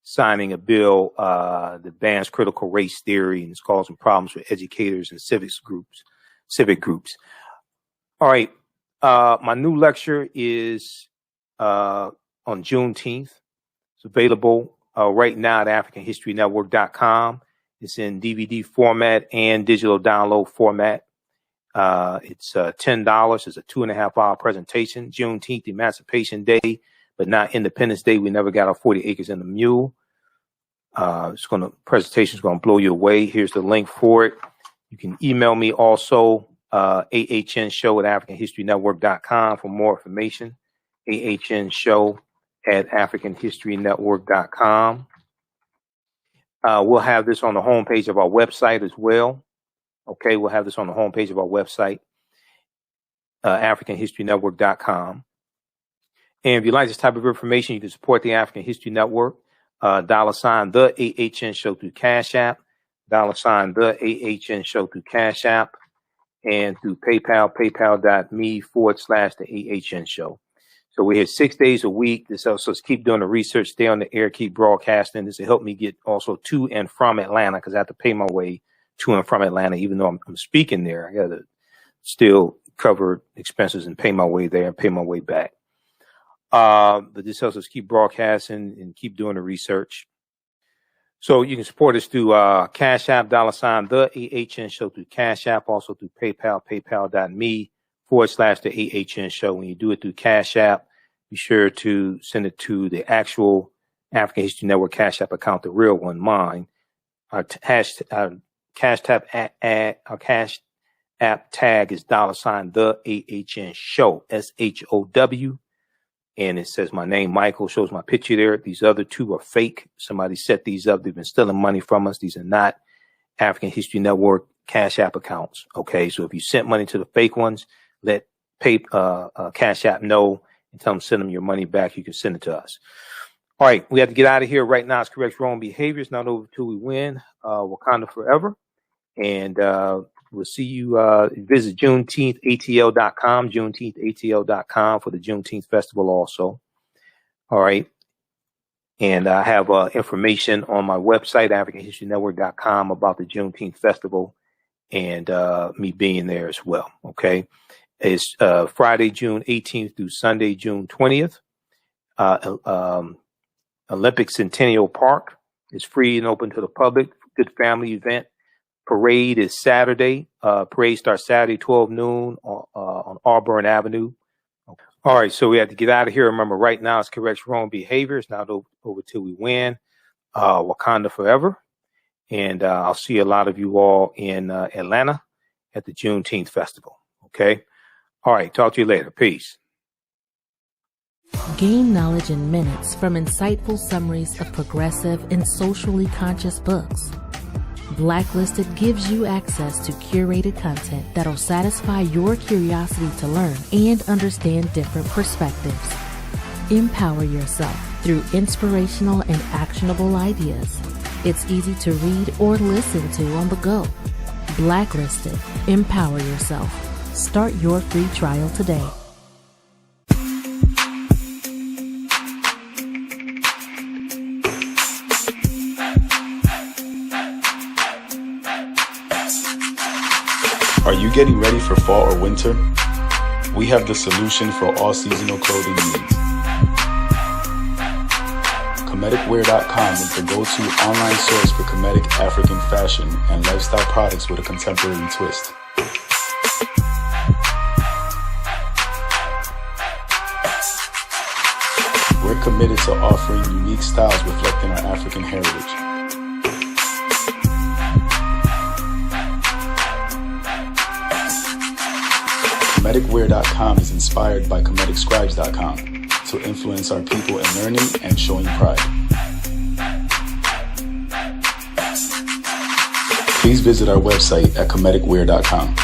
signing a bill that bans critical race theory and is causing problems for educators and civic groups. All right. My new lecture is on Juneteenth. It's available right now at AfricanHistoryNetwork.com. It's in DVD format and digital download format. It's $10. It's a 2.5-hour presentation. Juneteenth, Emancipation Day, but not Independence Day. We never got our 40 acres and a mule. Presentation's gonna blow you away. Here's the link for it. You can email me also, AHNShow@AfricanHistoryNetwork.com for more information. AHNShow@AfricanHistoryNetwork.com. We'll have this on the homepage of our website as well. Okay, we'll have this on the homepage of our website, AfricanHistoryNetwork.com. And if you like this type of information, you can support the African History Network. $ the AHN Show through Cash App, $ the AHN Show through Cash App, and through PayPal, paypal.me/the AHN Show. So we're here 6 days a week. This helps us keep doing the research, stay on the air, keep broadcasting. This will help me get also to and from Atlanta, because I have to pay my way to and from Atlanta, even though I'm speaking there. I got to still cover expenses and pay my way there and pay my way back. But this helps us keep broadcasting and keep doing the research. So you can support us through Cash App, $ the AHN Show through Cash App, also through PayPal, paypal.me/the AHN Show. When you do it through Cash App, be sure to send it to the actual African History Network Cash App account, the real one, mine. Our Cash App tag is $ the AHN Show, SHOW. And it says my name, Michael, shows my picture there. These other two are fake. Somebody set these up. They've been stealing money from us. These are not African History Network Cash App accounts. Okay, so if you sent money to the fake ones, let Cash App know and tell them send them your money back. You can send it to us. All right, we have to get out of here right now. It's correct wrong behavior. It's not over till we win. Wakanda forever. And We'll see you. Visit JuneteenthATL.com, JuneteenthATL.com for the Juneteenth Festival also. All right. And I have information on my website, AfricanHistoryNetwork.com, about the Juneteenth Festival and me being there as well. Okay. It's Friday, June 18th through Sunday, June 20th. Olympic Centennial Park is free and open to the public. Good family event. Parade is Saturday. Parade starts Saturday, 12 noon on Auburn Avenue. All right, so we have to get out of here. Remember, right now it's correct wrong behavior. It's not over till we win. Wakanda forever. And I'll see a lot of you all in Atlanta at the Juneteenth Festival. Okay? All right, talk to you later. Peace. Gain knowledge in minutes from insightful summaries of progressive and socially conscious books. Blacklisted gives you access to curated content that'll satisfy your curiosity to learn and understand different perspectives. Empower yourself through inspirational and actionable ideas. It's easy to read or listen to on the go. Blacklisted. Empower yourself. Start your free trial today. Are you getting ready for fall or winter? We have the solution for all seasonal clothing needs. Kemeticwear.com is the go-to online source for Kemetic African fashion and lifestyle products with a contemporary twist. We're committed to offering unique styles reflecting our African heritage. Kemeticwear.com is inspired by KemeticScribes.com to influence our people in learning and showing pride. Please visit our website at Kemeticwear.com.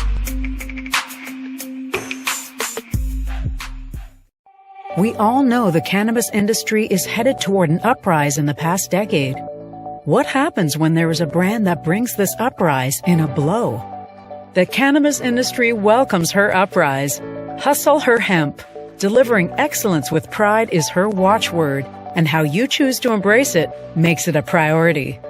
We all know the cannabis industry is headed toward an uprise in the past decade. What happens when there is a brand that brings this uprise in a blow? The cannabis industry welcomes her uprise. Hustle her hemp. Delivering excellence with pride is her watchword, and how you choose to embrace it makes it a priority.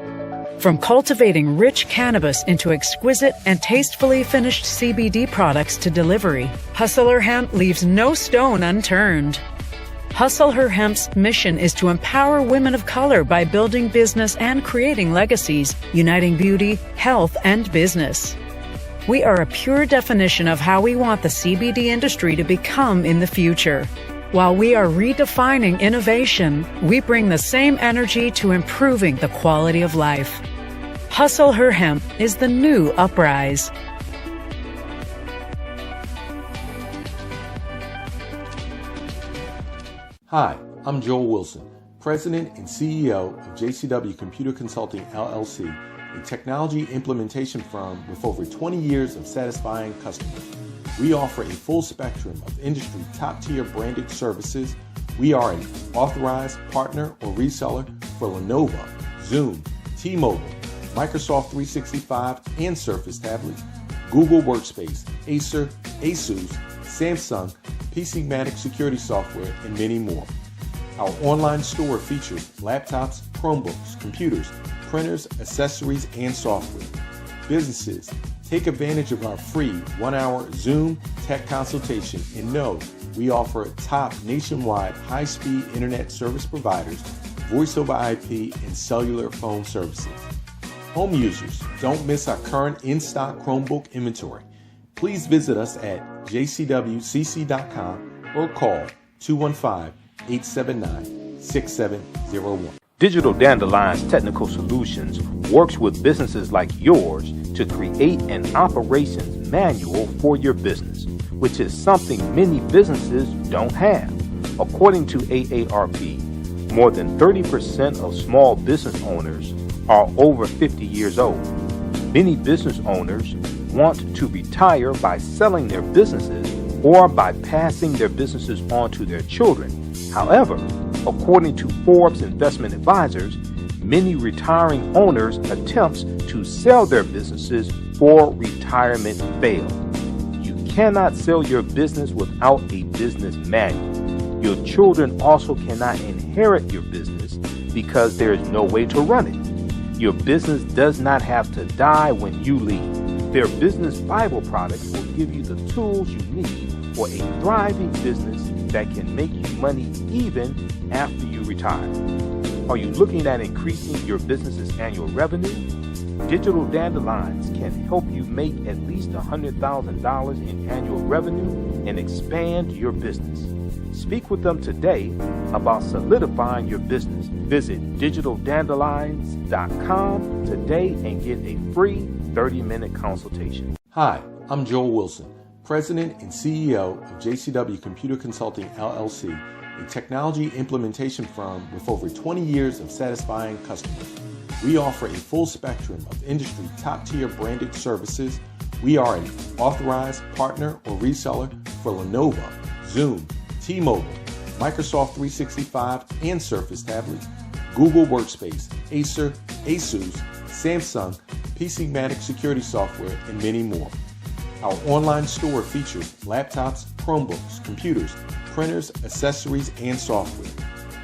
From cultivating rich cannabis into exquisite and tastefully finished CBD products to delivery, Hustle Her Hemp leaves no stone unturned. Hustle Her Hemp's mission is to empower women of color by building business and creating legacies, uniting beauty, health, and business. We are a pure definition of how we want the CBD industry to become in the future. While we are redefining innovation, we bring the same energy to improving the quality of life. Hustle Her Hemp is the new uprise. Hi, I'm Joel Wilson, President and CEO of JCW Computer Consulting LLC, a technology implementation firm with over 20 years of satisfying customers. We offer a full spectrum of industry top-tier branded services. We are an authorized partner or reseller for Lenovo, Zoom, T-Mobile, Microsoft 365 and Surface tablets, Google Workspace, Acer, Asus, Samsung, PCmatic security software, and many more. Our online store features laptops, Chromebooks, computers, printers, accessories, and software. Businesses, take advantage of our free 1-hour Zoom tech consultation and know we offer top nationwide high-speed internet service providers, voice over IP, and cellular phone services. Home users, don't miss our current in-stock Chromebook inventory. Please visit us at jcwcc.com or call 215-879-6701. Digital Dandelion's Technical Solutions works with businesses like yours to create an operations manual for your business, which is something many businesses don't have. According to AARP, more than 30% of small business owners are over 50 years old. Many business owners want to retire by selling their businesses or by passing their businesses on to their children. However, according to Forbes Investment Advisors, many retiring owners' attempts to sell their businesses before retirement fail. You cannot sell your business without a business manual. Your children also cannot inherit your business because there is no way to run it. Your business does not have to die when you leave. Their business Bible products will give you the tools you need for a thriving business that can make you money even after you retire. Are you looking at increasing your business's annual revenue? Digital Dandelions can help you make at least $100,000 in annual revenue and expand your business. Speak with them today about solidifying your business. Visit digitaldandelions.com today and get a free 30-minute consultation. Hi, I'm Joel Wilson, President and CEO of JCW Computer Consulting LLC, a technology implementation firm with over 20 years of satisfying customers. We offer a full spectrum of industry top-tier branded services. We are an authorized partner or reseller for Lenovo, Zoom, T-Mobile, Microsoft 365 and Surface tablets, Google Workspace, Acer, Asus, Samsung, PCmatic security software, and many more. Our online store features laptops, Chromebooks, computers, printers, accessories, and software.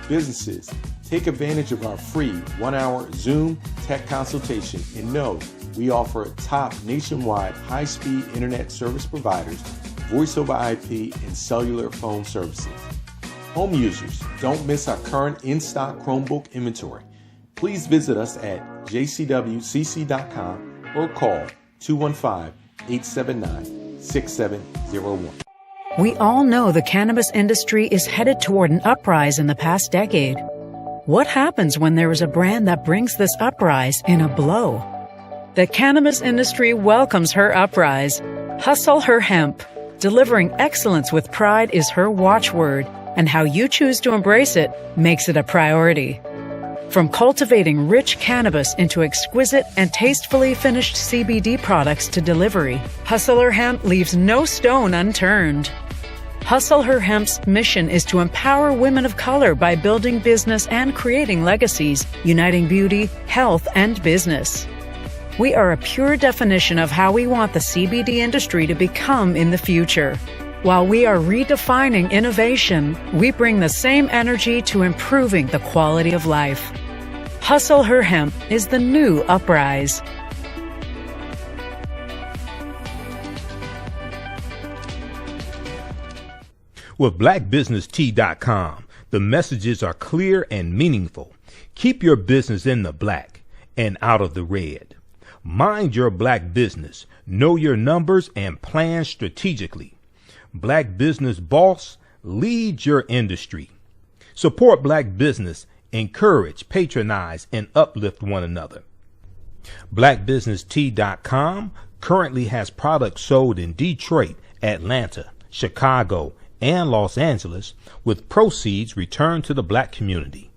Businesses, take advantage of our free 1-hour Zoom tech consultation and know we offer top nationwide high-speed internet service providers, voice over IP, and cellular phone services. Home users, don't miss our current in-stock Chromebook inventory. Please visit us at jcwcc.com or call 215-879-6701. We all know the cannabis industry is headed toward an uprise in the past decade. What happens when there is a brand that brings this uprise in a blow? The cannabis industry welcomes her uprise. Hustle her hemp. Delivering excellence with pride is her watchword, and how you choose to embrace it makes it a priority. From cultivating rich cannabis into exquisite and tastefully finished CBD products to delivery, Hustle Her Hemp leaves no stone unturned. Hustle Her Hemp's mission is to empower women of color by building business and creating legacies, uniting beauty, health, and business. We are a pure definition of how we want the CBD industry to become in the future. While we are redefining innovation, we bring the same energy to improving the quality of life. Hustle Her Hemp is the new uprise. With blackbusinesstee.com, the messages are clear and meaningful. Keep your business in the black and out of the red. Mind your black business, know your numbers, and plan strategically. Black Business Boss, lead your industry. Support black business, encourage, patronize, and uplift one another. blackbusinesstee.com currently has products sold in Detroit, Atlanta, Chicago, and Los Angeles, with proceeds returned to the black community.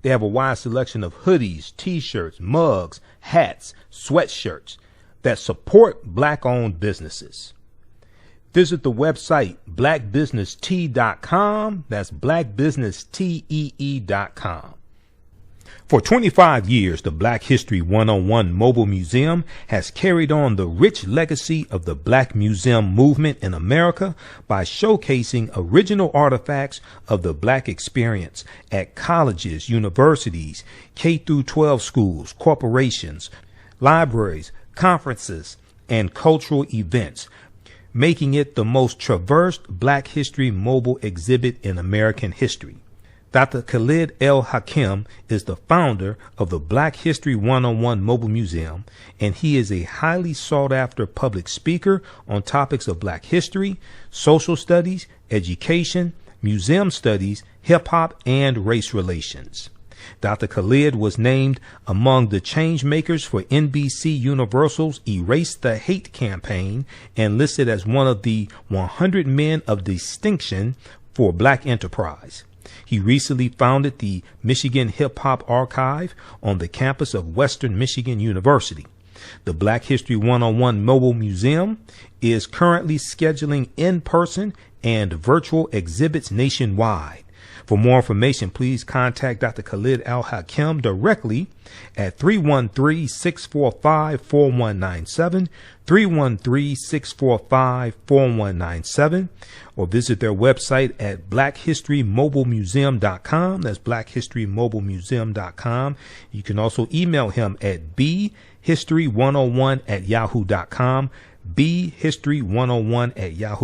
They have a wide selection of hoodies, t-shirts, mugs, hats, sweatshirts that support black-owned businesses. Visit the website blackbusinesstee.com. That's blackbusinesstee.com. For 25 years, the Black History 101 Mobile Museum has carried on the rich legacy of the Black Museum movement in America by showcasing original artifacts of the Black experience at colleges, universities, K-12 schools, corporations, libraries, conferences, and cultural events, making it the most traversed Black History mobile exhibit in American history. Dr. Khalid El Hakim is the founder of the Black History 101 Mobile Museum, and he is a highly sought-after public speaker on topics of Black history, social studies, education, museum studies, hip-hop, and race relations. Dr. Khalid was named among the change makers for NBC Universal's Erase the Hate campaign and listed as one of the 100 men of distinction for Black enterprise. He recently founded the Michigan Hip Hop Archive on the campus of Western Michigan University. The Black History 101 Mobile Museum is currently scheduling in-person and virtual exhibits nationwide. For more information, please contact Dr. Khalid Al-Hakim directly at 313-645-4197, 313-645-4197, or visit their website at blackhistorymobilemuseum.com. That's blackhistorymobilemuseum.com. You can also email him at bhistory101@yahoo.com, bhistory101@yahoo.com.